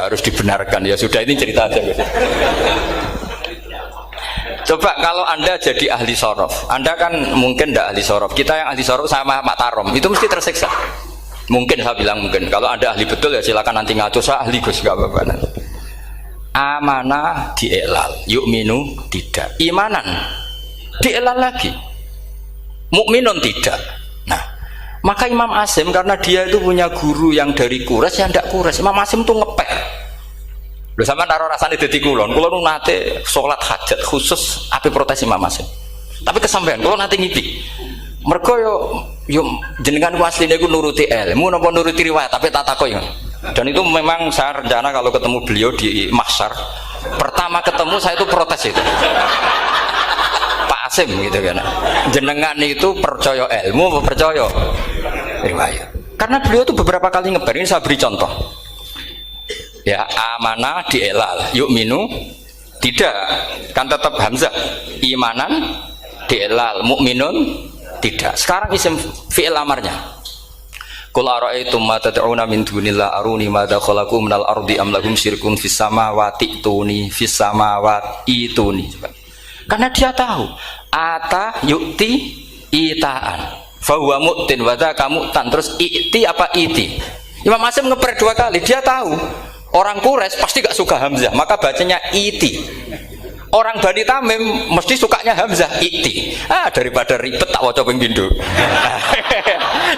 harus dibenarkan ya. Sudah ini cerita aja Gus. Coba kalau Anda jadi ahli sorof, Anda kan mungkin tidak ahli sorof. Kita yang ahli sorof sama Pak Tarom itu mesti tersiksa. Mungkin saya bilang mungkin. Kalau Anda ahli betul ya silakan nanti ngaco. Saya ahli Gus, gak apa-apa. Amanah dielal, yu'minu tidak. Imanan dielal lagi, mukminun tidak. Nah, maka Imam Asim karena dia itu punya guru yang dari Quraisy yang tidak Quraisy. Imam Asim tuh ngepek. Lho sampean karo rasane dadi kulon nate salat hajat khusus ape protes Imam Asim. Tapi kesampean kula nate ngipi. Mergo yo jenengan ku asline ku nuruti ilmu napa nuruti riwayat tapi tak takoki. Dan itu memang saya rencana kalau ketemu beliau di mahsyar, pertama ketemu saya itu protes itu. Pak Asim gitu kan. Jenengan itu percaya ilmu apa percaya riwayat? Karena beliau itu beberapa kali ngebar, ini saya beri contoh. Ya amanah dielal, yu'minu tidak, kan tetap hamzah. Imanan dielal, mukminun tidak. Sekarang isim fi'il amarnya. Qul ara'aytum ma tad'una min dunillah aruni madza khalaqu minal ardi am lahum syirkun fis samawati tuni fis samawati tuni. Karena dia tahu ata yu'ti itaan fa huwa mu'tin wa dzaka mu'tan. Terus i'ti apa iti? Imam Asim ngeper dua kali, dia tahu orang Quraisy pasti gak suka hamzah, maka bacanya iti. Orang Bani Tamim mesti sukanya hamzah, iti. Daripada ribet tak waca ping pindho.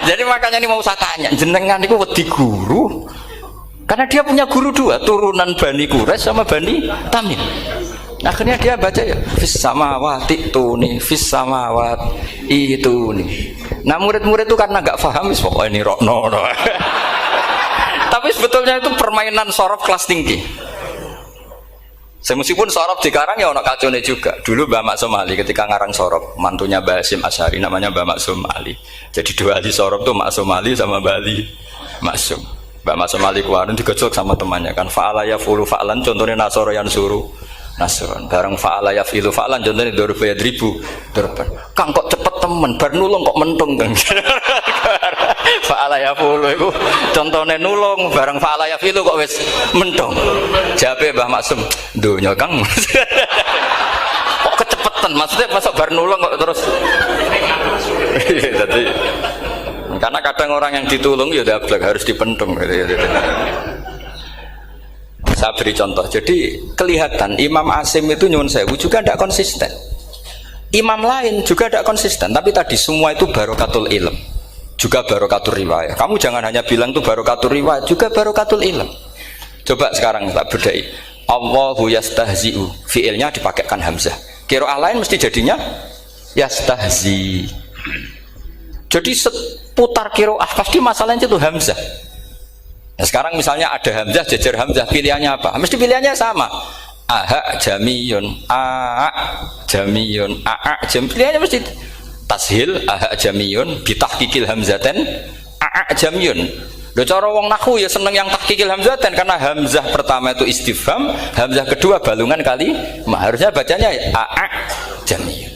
Jadi makanya ini mau saya tanya, jenengan itu wedi guru? Karena dia punya guru dua, turunan Bani Quraisy sama Bani Tamim. Akhirnya dia baca ya fis samawati tuni fis samawati tuni. Nah murid-murid itu karena gak paham, pokoknya ini rokno. Tapi sebetulnya itu permainan sorof kelas tinggi. Meskipun sorof dikarang ya ono kacone juga. Dulu Mbak Maksum Ali ketika ngarang sorof, mantunya Mbak Hasyim Asy'ari namanya Mbak Maksum Ali. Jadi dua ahli sorof tuh Maksum Ali sama Mbak Ali Maksum. Mbak Maksum Ali kemarin digojok sama temannya kan. Fa'ala yafulu fa'lan, contohnya nasoro yang suruh nasron. Bareng fa'ala yafilu fa'lan, contohnya dorba yadribu dorban. Kang kok cepet temen, bar nulung kok mentung kan. Fa'ala yafulu itu contohnya nulung, bareng fa'ala yafilu kok wis mentung. Jawabe Mbah Maksum, donya Kang. Kok kecepetan, maksudnya masuk bar nulung kok terus. Jadi karena kadang orang yang ditulung ya dablek harus dipentung gitu. Saya beri contoh. Jadi kelihatan Imam Asim itu nyuwun sewu juga tidak konsisten. Imam lain juga tidak konsisten. Tapi tadi semua itu barokatul ilm, juga barokatul riwayat. Kamu jangan hanya bilang itu barokatul riwayat, juga barokatul ilm. Coba sekarang tak bedai. Allahu yastahzi'u, fiilnya dipakaikan hamzah. Qiraah lain mesti jadinya yastahzi. Jadi seputar qiraah pasti masalahnya itu hamzah. Nah, sekarang misalnya ada hamzah jejer hamzah, pilihannya apa? Mesti pilihannya sama. Aha jamiyun, a jamiyun, a jam. Pilihannya mesti tashil aha jamiyun, bitahqiqil hamzaten a jamiyun. Lho cara wong nahwu ya seneng yang tahqiqil hamzaten karena hamzah pertama itu istifham, hamzah kedua balungan kali, harusnya bacanya a jamiyun.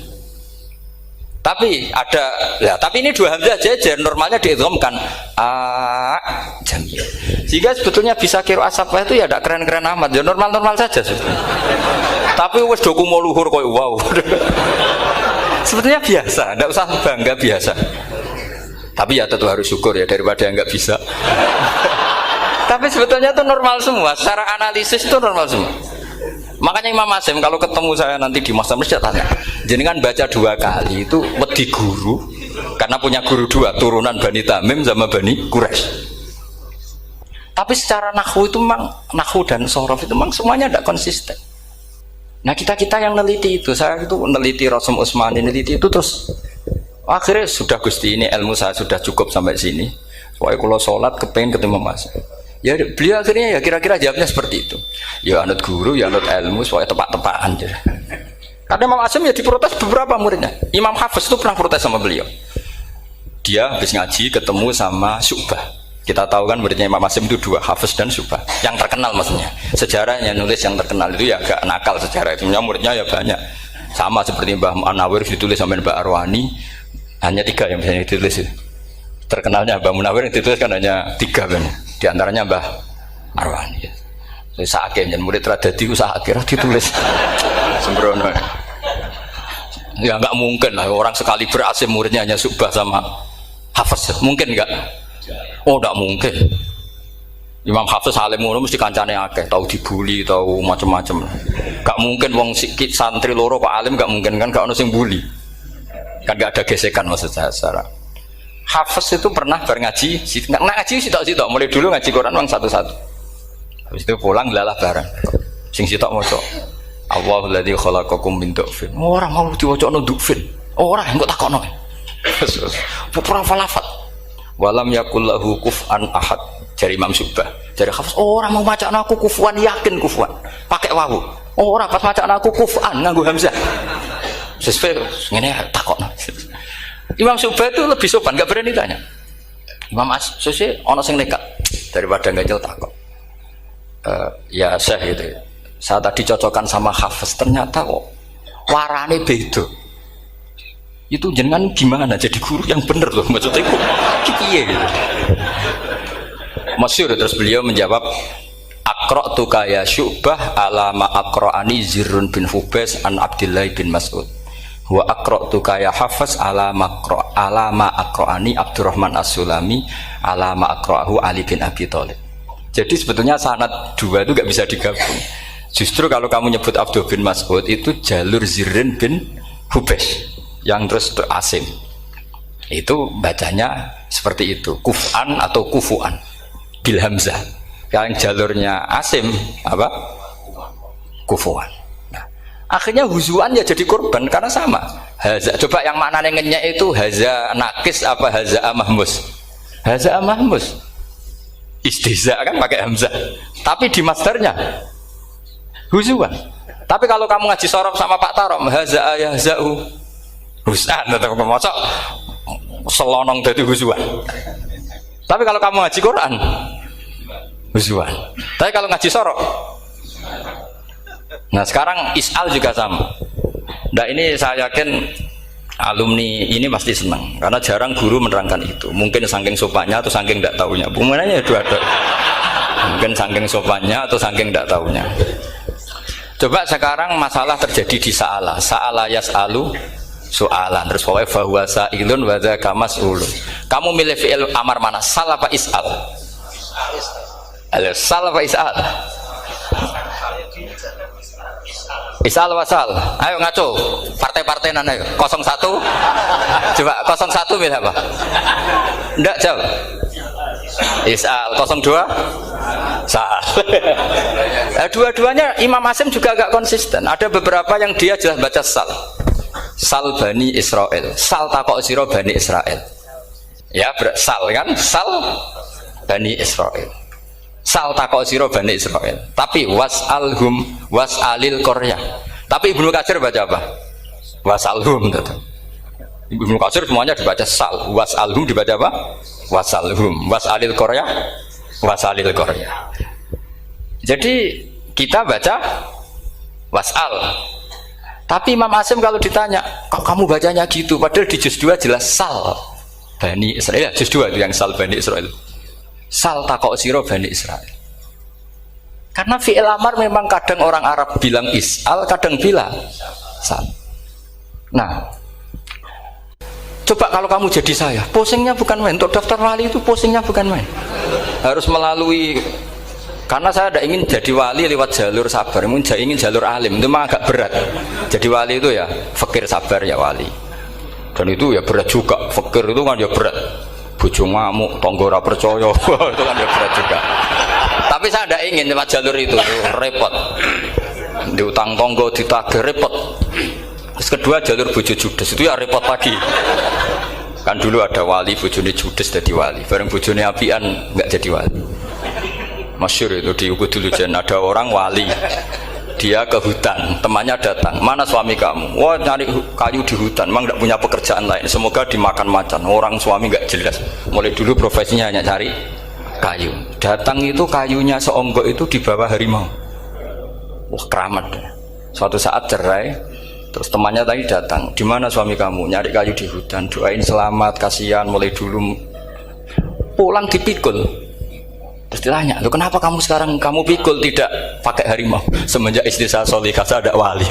Tapi ada, ya, tapi ini dua hamzah jejer, normalnya diidghamkan a jamiyun. Sehingga sebetulnya bisa qiraah sabah itu ya tidak keren-keren amat, ya normal-normal saja sebetulnya. Tapi wis do kumo luhur koyo wow. Sebetulnya biasa, tidak usah bangga, biasa. Tapi ya tentu harus syukur ya daripada yang nggak bisa. Tapi sebetulnya itu normal semua, secara analisis itu normal semua. Makanya Imam Asim kalau ketemu saya nanti di masa mesti tanya, jenengan baca dua kali itu wedi guru karena punya guru dua, turunan Bani Tamim sama Bani Quraisy. Tapi secara nahwu itu memang nahwu dan sorof itu memang semuanya tidak konsisten. Nah kita yang neliti itu, saya itu neliti Rasul Utsmani, neliti itu terus akhirnya sudah Gusti ini ilmu saya sudah cukup sampai sini. Pokoknya kalau sholat kepengen ketemu Mas. Ya beliau akhirnya ya kira-kira jawabnya seperti itu. Ya anut guru, ya anut ilmu, soalnya tepak-tepakan. Karena Imam Asim ya diprotes beberapa muridnya. Imam Hafiz itu pernah protes sama beliau. Dia habis ngaji ketemu sama Syu'bah. Kita tahu kan muridnya Imam Asim itu dua, Hafiz dan Syu'bah. Yang terkenal maksudnya. Sejarahnya nulis yang terkenal itu ya agak nakal sejarah itu. Muridnya ya banyak. Sama seperti Mbah Munawir ditulis sama Mbah Arwani. Hanya 3 yang bisa ditulis. Terkenalnya Mbah Munawir yang ditulis kan hanya 3 kan. Di antaranya Mbah Arwani. Saya sakit dan murid tradadi usaha akhirnya ditulis sembrono. Ya nggak mungkin lah orang sekali berasim muridnya hanya Syu'bah sama Hafiz. Mungkin nggak? Oh nggak mungkin. Imam Hafiz alim ngono mesti kancane akeh, tahu dibully, tahu macam-macam. Nggak mungkin wong sikit santri loro kok alim, nggak mungkin kan, nggak ono sing bully. Kan nggak ada gesekan maksud saya secara. Hafiz itu pernah ngaji, nggak ngaji sitok-sitok, mulai dulu ngaji Quran orang satu-satu. Habis itu pulang lalah bareng. Sing sitok maca. Allahul ladzi khalaqakum min du'fin. Ora mau diwacana du'fin. Ora engko takokno. Ora falafat. Walam yakul lahu kuf'an ahad. Jari Imam Syu'bah. Jari Hafiz, ora mau macakno aku kufuan, yakin kufuan. Pakai wawu. Ora pas macakno aku kuf'an nganggo hamzah. Sesuai ngene takokno. Imam Syu'bah itu lebih sopan, enggak berani tanya. Imam Asy'ari ana sing nekat daripada ngajel takok. Ya Syekh gitu. Saya tadi cocokkan sama Hafiz, ternyata kok warane beda. Itu jenengan gimana jadi guru yang bener loh, maksudnya itu piye gitu. Masyhur terus beliau menjawab, Aqra'tu ya Syu'bah ala ma aqra'ani Zirrun bin Hubais an Abdillah bin Mas'ud. Wa aqra'tu ya Hafiz ala ma aqra'ani Abdurrahman As-Sulami ala ma aqra'ahu Ali bin Abi Thalib. Jadi sebetulnya sanad 2 itu gak bisa digabung. Justru kalau kamu nyebut Abdul bin Mas'ud itu jalur Zirrin bin Hubais yang terus Asim. Itu bacanya seperti itu, kuf'an atau kufu'an bil hamzah. Yang jalurnya Asim apa? Kufu'an. Nah, akhirnya huzuan ya jadi korban karena sama. Haza, coba yang maknanya ngenyek itu haza nakis apa haza mahmus? Haza mahmus. Istihza kan pakai hamzah, tapi di masdarnya huzuan. Tapi kalau kamu ngaji sorof sama Pak Tarom, haza yahza'u husan atau mosok selonong dari huzuan. Tapi kalau kamu ngaji Quran, huzuan. Tapi kalau ngaji sorof, nah sekarang is'al juga sama. Nah ini saya yakin alumni ini pasti senang karena jarang guru menerangkan itu. Mungkin saking sopannya atau saking tidak tahunya. Bagaimana dua-dua. Mungkin saking sopannya atau saking tidak tahunya. Coba sekarang masalah terjadi di Sa'ala yas'alu soalan. Terus pokoknya fahuwa sa'ilun wa dzaka mas'ulun. Kamu milih fi'il amar mana? Sal apa is'al? Sal apa is'al? Isal wasal, ayo ngaco, partai-partai nana, 01, coba 01 milih apa? Ndak jawab. Isal 02, sal. Dua-duanya Imam Asim juga agak konsisten. Ada beberapa yang dia jelas baca sal, sal Bani Israel, sal takok siro Bani Israel. Ya, sal kan, sal Bani Israel. Sal takok siro Bani Israel. Tapi was'alhum was'alil Korea. Tapi Ibnu Katsir baca apa? Was'alhum. Ibnu Katsir semuanya dibaca sal. Was'alhum dibaca apa? Was'alhum. Was'alil Korea. Was'alil Korea. Jadi kita baca was'al. Tapi Imam Asim kalau ditanya, kok kamu bacanya gitu? Padahal di juz 2 jelas sal Bani Israel. Juz 2 itu yang sal Bani Israel. Sal takok siro Bani Israel. Karena fi'il amar memang kadang orang Arab bilang is'al, kadang bilang sal. Nah, coba kalau kamu jadi saya, pusingnya bukan main. Untuk daftar wali itu pusingnya bukan main. Harus melalui, karena saya tidak ingin jadi wali lewat jalur sabar, ingin jalur alim, itu memang agak berat. Jadi wali itu ya fakir sabar ya wali. Dan itu ya berat juga, fakir itu kan ya berat. Bojo ngamuk, tonggo ora percaya, itu kan ya berat juga. Tapi saya tidak ingin lewat jalur itu repot. Diutang tonggo, ditagih repot. Terus kedua jalur bojo judes itu ya repot lagi. Kan dulu ada wali bojone judes jadi wali, bareng bojone apian nggak jadi wali. Masyhur itu di Ubudulujan ada orang wali. Dia ke hutan, temannya datang. Mana suami kamu? Wah, nyari kayu di hutan. Memang tidak punya pekerjaan lain. Semoga dimakan macan. Orang suami nggak jelas. Mulai dulu profesinya hanya cari kayu. Datang itu kayunya seonggok itu di bawah harimau. Wah, keramat. Suatu saat cerai. Terus temannya tadi datang. Di mana suami kamu? Nyari kayu di hutan. Doain selamat, kasihan. Mulai dulu pulang dipikul. Terus ditanya, loh kenapa kamu sekarang kamu pikul tidak pakai harimau? Semenjak istri saya solihah saya ada wali.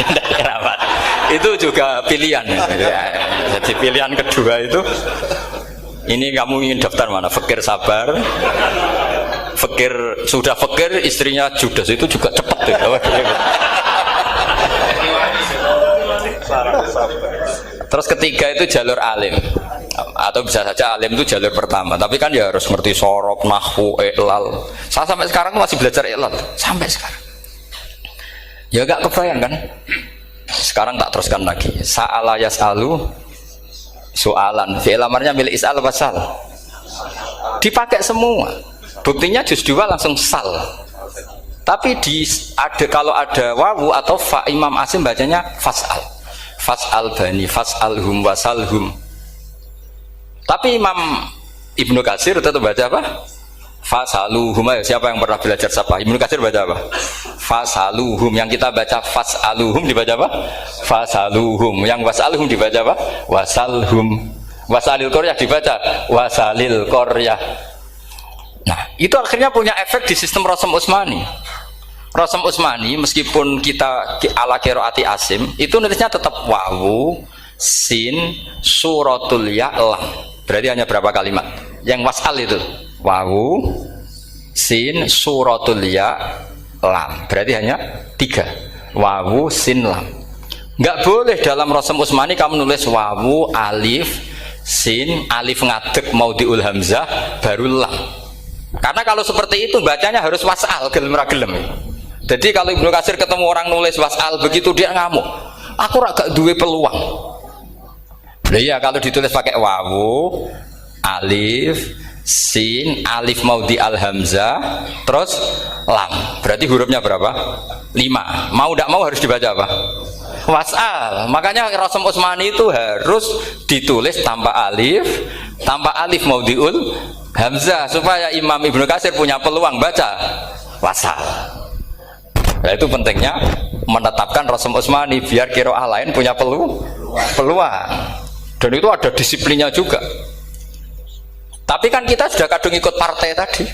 Tidak keramat. Itu juga pilihan. Jadi pilihan kedua itu, ini kamu ingin daftar mana? Fakir sabar, fakir sudah fakir istrinya judes itu juga cepat. Terus ketiga itu jalur alim. Atau bisa saja alim itu jalur pertama, tapi kan ya harus ngerti sorok, nahwu, i'lal. Saya sampai sekarang masih belajar i'lal sampai sekarang. Ya gak kebayang kan? Sekarang tak teruskan lagi. Sa'ala yas'alu soalan. Fi'il amarnya milik is'al wasal. Dipakai semua. Buktinya juz 2 langsung sal. Tapi kalau ada wawu atau fa, Imam Asim bacanya fas'al. Fas'al bani, fas'alhum wasalhum. Tapi Imam Ibnu Katsir tetap baca apa? Fasaluhum. Siapa yang pernah belajar siapa? Ibnu Katsir baca apa? Fasaluhum. Yang kita baca fasaluhum dibaca apa? Fasaluhum. Yang wasaluhum dibaca apa? Wasalhum. Wasalil Qaryah dibaca wasalil Qaryah. Nah, itu akhirnya punya efek di sistem Rasam Utsmani. Rasam Utsmani meskipun kita ala qiraati Asim, itu nulisnya tetap wawu, sin, suratul ya, lam. Berarti hanya berapa kalimat? Yang wasal itu wawu, sin, suratul ya, lam. Berarti hanya 3. Wawu, sin, lam. Nggak boleh dalam Rasam Utsmani kamu nulis wawu, alif, sin, alif ngadeg maudhi'ul hamzah baru lam. Karena kalau seperti itu bacanya harus wasal, gelem ra gelem. Jadi kalau Ibnu Katsir ketemu orang nulis wasal begitu dia ngamuk. Aku gak duwe peluang. Iya, kalau ditulis pakai wawu, alif, sin, alif maudhi al hamzah, terus lam. Berarti hurufnya berapa? 5. Mau tidak mau harus dibaca apa? Wasal. Makanya Rasam Utsmani itu harus ditulis tanpa alif maudhiul hamzah supaya Imam Ibnu Katsir punya peluang baca wasal. Nah, itu pentingnya menetapkan Rasam Utsmani biar qiraah lain punya peluang. Dan itu ada disiplinnya juga. Tapi kan kita sudah kadung ikut partai tadi,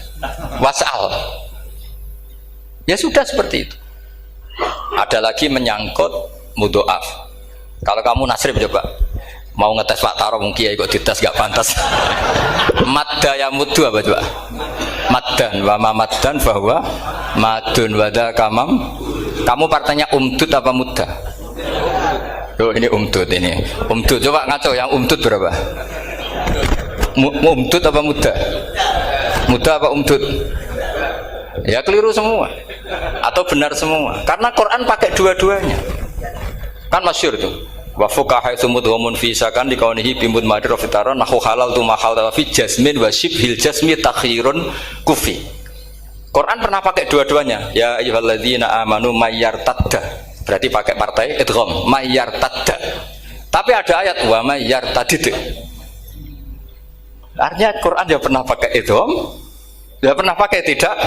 wasal. Ya sudah seperti itu. Ada lagi menyangkut mudhoaf. Kalau kamu nasrib coba, mau ngetes Pak Taro mungkin ya ikut dites gak pantas. Madda ya mudhu apa coba? Maddan wa ma maddan bahwa madun wada kamam. Kamu partainya umdud apa mudda? Oh, ini umdud ini. Umdud coba ngaco yang umdud berapa? Umdud apa muda? Muda apa umdud? Ya keliru semua. Atau benar semua. Karena Quran pakai dua-duanya. Kan masyhur tuh. Wa fuqaha mudghamun fi sakan di kaunihi bimud madra fitaron nahu halal tu mahal fi jasmin wa shibhil jasmi takhirun kufi. Quran pernah pakai dua-duanya. Ya ayyuhalladzina amanu mayyartadda. Berarti pakai partai idgham mayyartadda. Tapi ada ayat wa mayyartadid. Artinya Quran dia pernah pakai idgham, dia pernah pakai tidak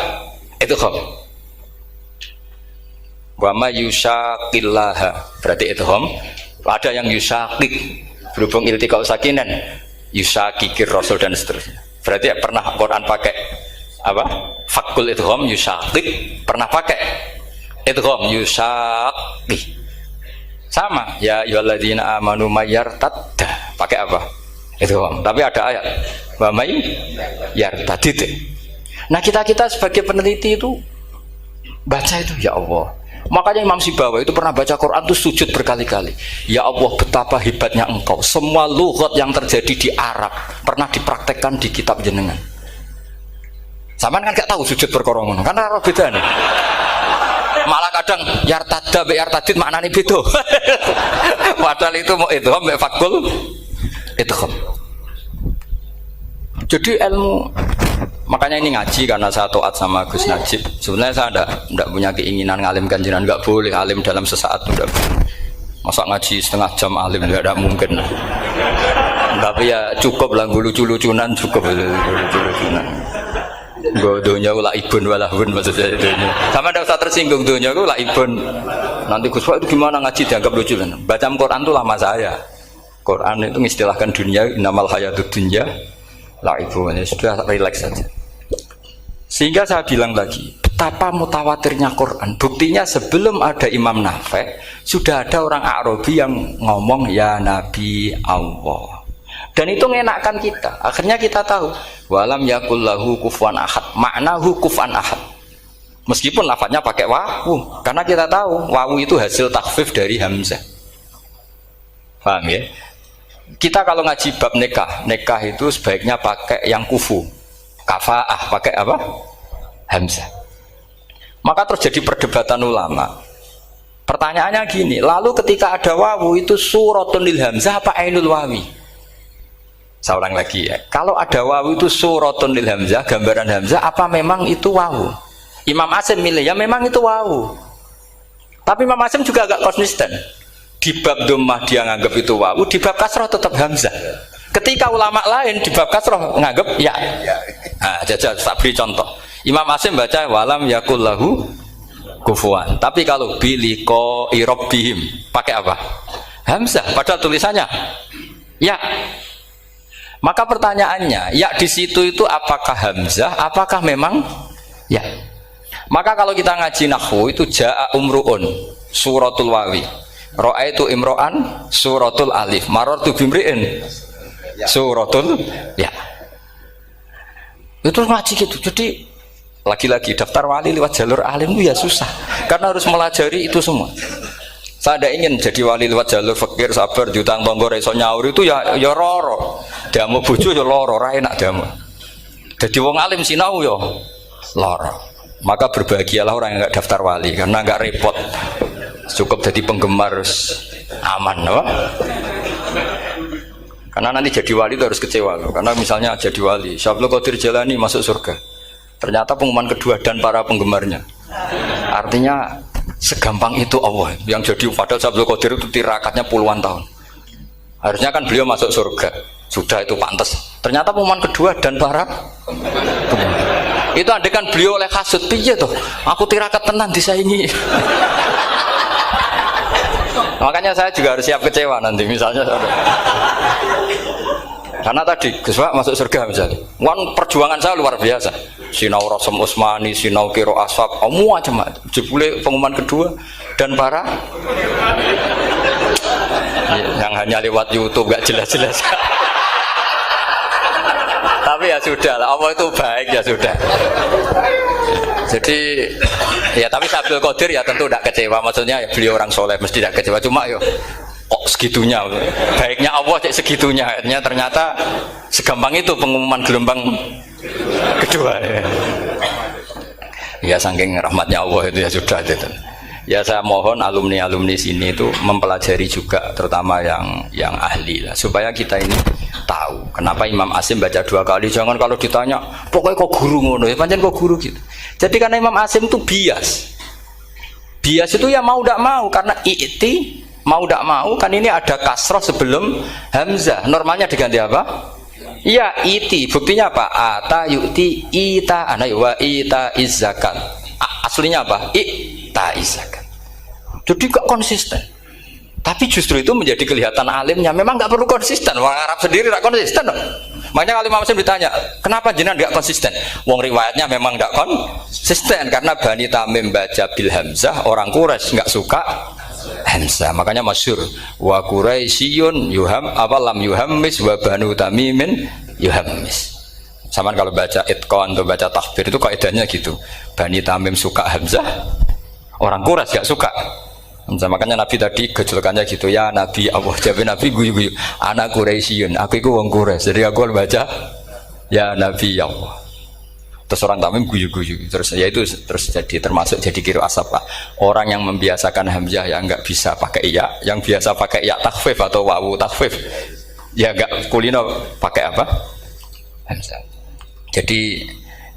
idgham. Wa mayyushaqillaha berarti idgham. Ada yang yusaqik berhubung iltiqa sakinan, yusaqikir rasul dan seterusnya. Berarti pernah Quran pakai apa? Fakul idgham yusaqik, pernah pakai idgham yusaqi. Sama ya ayyuhalladzina amanu mayyartadda pakai apa? Idgham. Tapi ada ayat wa may yartadid. Nah, kita sebagai peneliti itu baca itu ya Allah. Makanya Imam Sibawa itu pernah baca Quran itu sujud berkali-kali. Ya Allah, betapa hebatnya Engkau. Semua lughat yang terjadi di Arab pernah dipraktekkan di kitab jenengan. Sampean kan gak tahu sujud perkara ngono. Kan ora bedane. Malah kadang yartada be yartadid maknane beda. Padahal itu mau idgham be fakul idgham. Jadi ilmu Makanya ini ngaji karena saya taat sama Gus Najib. Sebenarnya saya enggak punya keinginan ngalimkan jenengan, enggak boleh alim dalam sesaat udah. Masa ngaji setengah jam alim enggak mungkin. Tapi ya cukup lah lucu-lucunan cukup lucu-lucunan. Donya ulah ibun walahun maksudnya donya. Sama ada usah tersinggung donya ulah ibun. Nanti Gus Pak itu gimana ngaji dianggap lucu kan? Baca Quran itu lama saya. Quran itu mengistilahkan dunia innamal hayatud dunya la ibun. Sudah relax saja. Sehingga saya bilang lagi, betapa mutawatirnya Quran. Buktinya sebelum ada Imam Nafi' sudah ada orang Arabi yang ngomong ya Nabi Allah. Dan itu mengenakkan kita. Akhirnya kita tahu walam yakullahu kufuwan ahad. Maknahu kufuwan ahad. Meskipun lafadznya pakai wawu, karena kita tahu wawu itu hasil takhfif dari hamzah. Paham ya? Kita kalau ngaji bab nikah itu sebaiknya pakai yang kufu. Kafaah pakai apa? Hamzah. Maka terjadi perdebatan ulama. Pertanyaannya gini, lalu ketika ada wawu itu suratun lil hamzah apa ainul wawi? Saya ulang lagi ya, kalau ada wawu itu suratun lil hamzah, gambaran hamzah, apa memang itu wawu? Imam Asim milih, ya memang itu wawu. Tapi Imam Asim juga agak konsisten. Di bab dhammah dia nganggap itu wawu, di bab kasroh tetap hamzah. Ketika ulama lain di bab kasroh nganggap ya. Nah, jajal, tak beri contoh. Imam Asim baca walam yakullahu kufuwan. Tapi kalau biliko irobihim, pakai apa? Hamzah, padahal tulisannya ya. Maka pertanyaannya, ya di situ itu apakah hamzah, apakah memang ya? Maka kalau kita ngaji nahwu itu jaa umruun suratul wawi, ra'aitu imro'an suratul alif, marartu bimri'in suratul ya. Itu ngaji gitu. Jadi lagi-lagi daftar wali lewat jalur alim itu ya susah, karena harus melajari itu semua. Saya tidak ingin jadi wali lewat jalur fakir, sabar, jutang tonggo, reso nyaur itu ya roro. Damu bojo ya loro, ra enak damu. Jadi wong alim sinau ya loro. Maka berbahagialah orang yang enggak daftar wali karena enggak repot. Cukup jadi penggemar aman, apa? Karena nanti jadi wali itu harus kecewa loh. Karena misalnya jadi wali, Syabul Qadir Jalani masuk surga. Ternyata pengumuman kedua dan para penggemarnya. Artinya segampang itu Allah yang jadi. Padahal Syabul Qadir itu tirakatnya puluhan tahun. Harusnya kan beliau masuk surga, sudah itu pantas. Ternyata pengumuman kedua dan para itu andekan beliau oleh kasut piye tuh, aku tirakat tenan disaingi. Makanya saya juga harus siap kecewa nanti misalnya. Karena tadi Gus Pak masuk surga misalnya, perjuangan saya luar biasa. Sinau Rasul Utsmani, sinau Kiro Ashab, macam-macam. Jebule pengumuman kedua dan para yang hanya lewat YouTube gak jelas-jelas. Tapi ya sudah lah, Allah itu baik ya sudah. Jadi ya tapi Syabul Qadir ya tentu tidak kecewa, maksudnya ya, beliau orang soleh mesti tidak kecewa. Cuma yo kok segitunya, baiknya Allah cek segitunya. Ternyata segampang itu pengumuman gelombang kedua. Ya saking rahmatnya Allah itu ya sudah gitu. Ya saya mohon alumni-alumni sini itu mempelajari juga, terutama yang ahli lah, supaya kita ini tahu kenapa Imam Asim baca 2 kali. Jangan kalau ditanya pokoknya kok guru ngono ya, pancen kok guru gitu. Jadi karena Imam Asim itu bias itu ya mau tidak mau, karena i'ti mau tidak mau kan ini ada kasroh sebelum hamzah, normalnya diganti apa? Iya iti, buktinya apa? Ata yu'ti ita ana wa ita izzakat. Aslinya apa? Ita izzakat. Jadi gak konsisten. Tapi justru itu menjadi kelihatan alimnya. Memang gak perlu konsisten. Orang Arab sendiri gak konsisten. Makanya kalau Imam Muslim ditanya, kenapa jenengan gak konsisten? Wong riwayatnya memang gak konsisten karena Bani Tamim baca bil hamzah, orang Quraisy gak suka hamzah. Makanya masyhur wa Quraisyun yuham awalam yuhammis wa Banu Tamimin yuhammis. Sama kalau baca itqan atau baca takbir itu kaidahnya gitu. Bani Tamim suka hamzah, orang Quraisy gak suka hamzah. Makanya Nabi tadi gejolkannya gitu, ya Nabi Allah, jawab Nabi guyu-guyu, anak Quraisyun, aku itu wong Quraisy, jadi aku baca ya Nabi Allah. Terus orang Tamim guyu-guyu, terus ya itu terus jadi termasuk jadi kiro asap Pak. Orang yang membiasakan hamzah ya nggak bisa pakai ya, yang biasa pakai ya takhfif atau wawu takhfif ya nggak kulino pakai apa? Hamzah. Jadi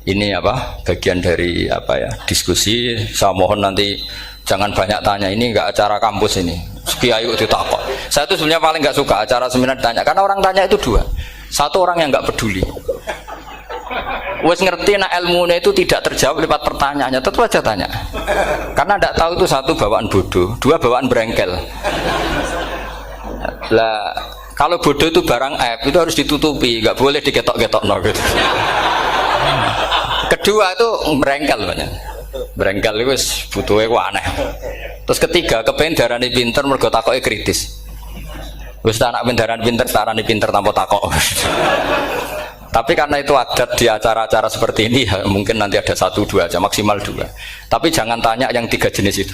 ini apa bagian dari apa ya diskusi. Saya mohon nanti jangan banyak tanya, ini nggak acara kampus ini. Kiai itu takut. Saya itu sebenarnya paling nggak suka acara seminar tanya, karena orang tanya itu dua. Satu orang yang nggak peduli, wes ngerti nak ilmunya itu tidak terjawab lewat pertanyaannya, tetap aja tanya. Karena tidak tahu itu satu bawaan bodoh, dua bawaan berengkel. Lah kalau bodoh itu barang aib itu harus ditutupi, nggak boleh diketok-ketok no, gitu. Kedua itu berengkel banyak. Berengkel itu butuhnya aneh. Terus ketiga kepengen darani pinter mergo takoke kritis. Wis anak pendaran pinter, darani pinter tanpa takok. Tapi karena itu adat di acara-acara seperti ini ya, mungkin nanti ada 1-2 aja, maksimal 2. Tapi jangan tanya yang 3 jenis itu.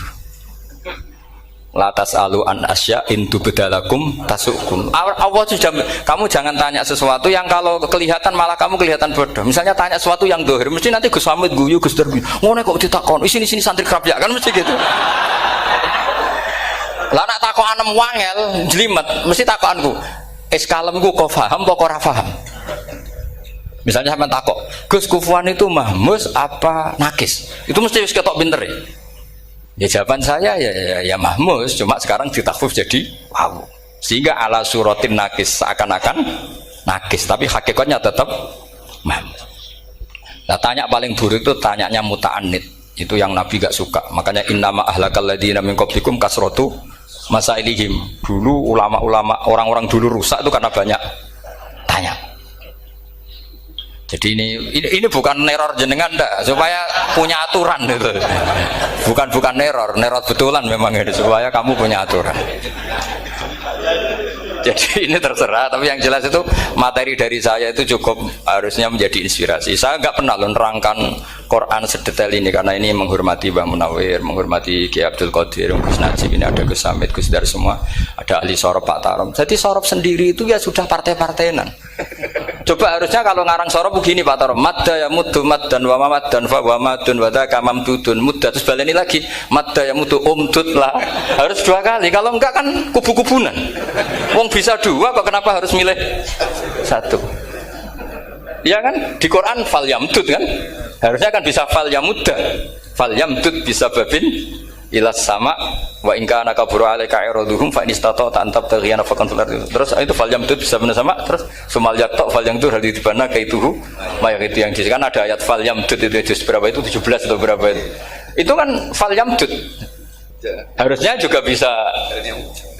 Latas alu an asya intu bedalakum tasukum. Allah sudah, kamu jangan tanya sesuatu yang kalau kelihatan malah kamu kelihatan bodoh. Misalnya tanya sesuatu yang dohir, mesti nanti Gus Hamid guyu Gus Derbi. Ngono kok ditakon, sini santri kerap ya kan mesti gitu. Lah nak takon anem wangel, jelimet, mesti takonku. Kalemku kok paham apa ora paham? Misalnya sampean takok, Gus Kufuan itu mahmus apa nakis? Itu mesti wis ketok pinter ya. Ya jawaban saya ya mahmus, cuma sekarang ditakhfif jadi wow. Sehingga ala suratin nakis seakan-akan nakis, tapi hakikatnya tetap mahmus. Nah, tanya paling buruk itu tanyanya muta'annid. Itu yang Nabi gak suka. Makanya innama ahlakal ladzina min qablikum kasratu masailihim. Dulu ulama-ulama orang-orang dulu rusak itu karena banyak tanya. Jadi ini bukan neror jenengan ndak, supaya punya aturan itu. Bukan neror betulan memang itu supaya kamu punya aturan. Jadi ini terserah, tapi yang jelas itu materi dari saya itu cukup harusnya menjadi inspirasi. Saya nggak pernah nerangkan Quran sedetail ini karena ini menghormati Mbah Munawir, menghormati Ki Abdul Qadir, Gus Najib, ini ada Gus Hamid, Gus Dar semua, ada ahli sorop Pak Tarom. Jadi sorop sendiri itu ya sudah partai-partainan. Coba harusnya kalau ngarang sorop begini Pak Tarom, madda ya muddu maddan wa mamaddan fa wa madun wa dzaka mamdudun mudda, terus baleni lagi madda ya muddu umdud lah. Harus 2 kali, kalau enggak kan kubu-kubunan. Wong bisa 2 kok kenapa harus milih 1? Ya kan di Quran fal yamdud kan, harusnya kan bisa fal yamudda, fal yamdud bisa babin ilas sama wa in kana kaburu alaika iraduhum fa inistata ta'antab taghiyana faqan fil ardi. Terus itu fal yamdud bisa benar sama, terus sumal yaqta fal yamdud hal ditibana kaituhu mayang itu yang kan ada ayat fal yamdud itu juz berapa itu 17 atau berapa itu. Itu kan fal yamdud. Harusnya juga bisa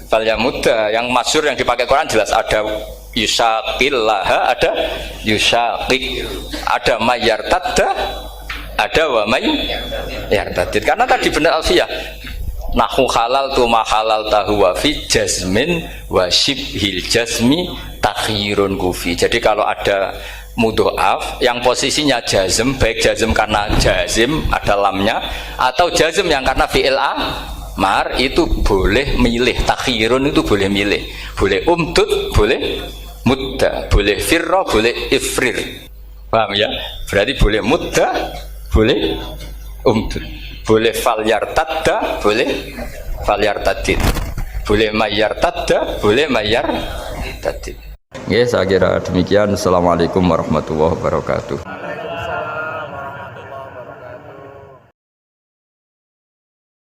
fal yamudda. Yang masyhur yang dipakai Quran jelas ada yusaqillaha, ada yusaqi, ada mayyartadda, ada wa may yartadid. Karena tadi benar Alfiyah, nahu halal tu ma halal tahu wa fi jazmin wa shibhil jazmi takhirun kufi. Jadi kalau ada mudhoaf yang posisinya jazm, baik jazm karena jazim ada lamnya atau jazm yang karena fi'il amar, itu boleh milih. Takhirun itu boleh milih, boleh umdud, boleh mudda, boleh firra, boleh ifrir. Paham ya? Berarti boleh mudda, boleh umdud, boleh falyartadda, boleh falyartadid, boleh mayyartadda, boleh mayyartadid. Ya, saya kira demikian. Assalamualaikum warahmatullahi wabarakatuh.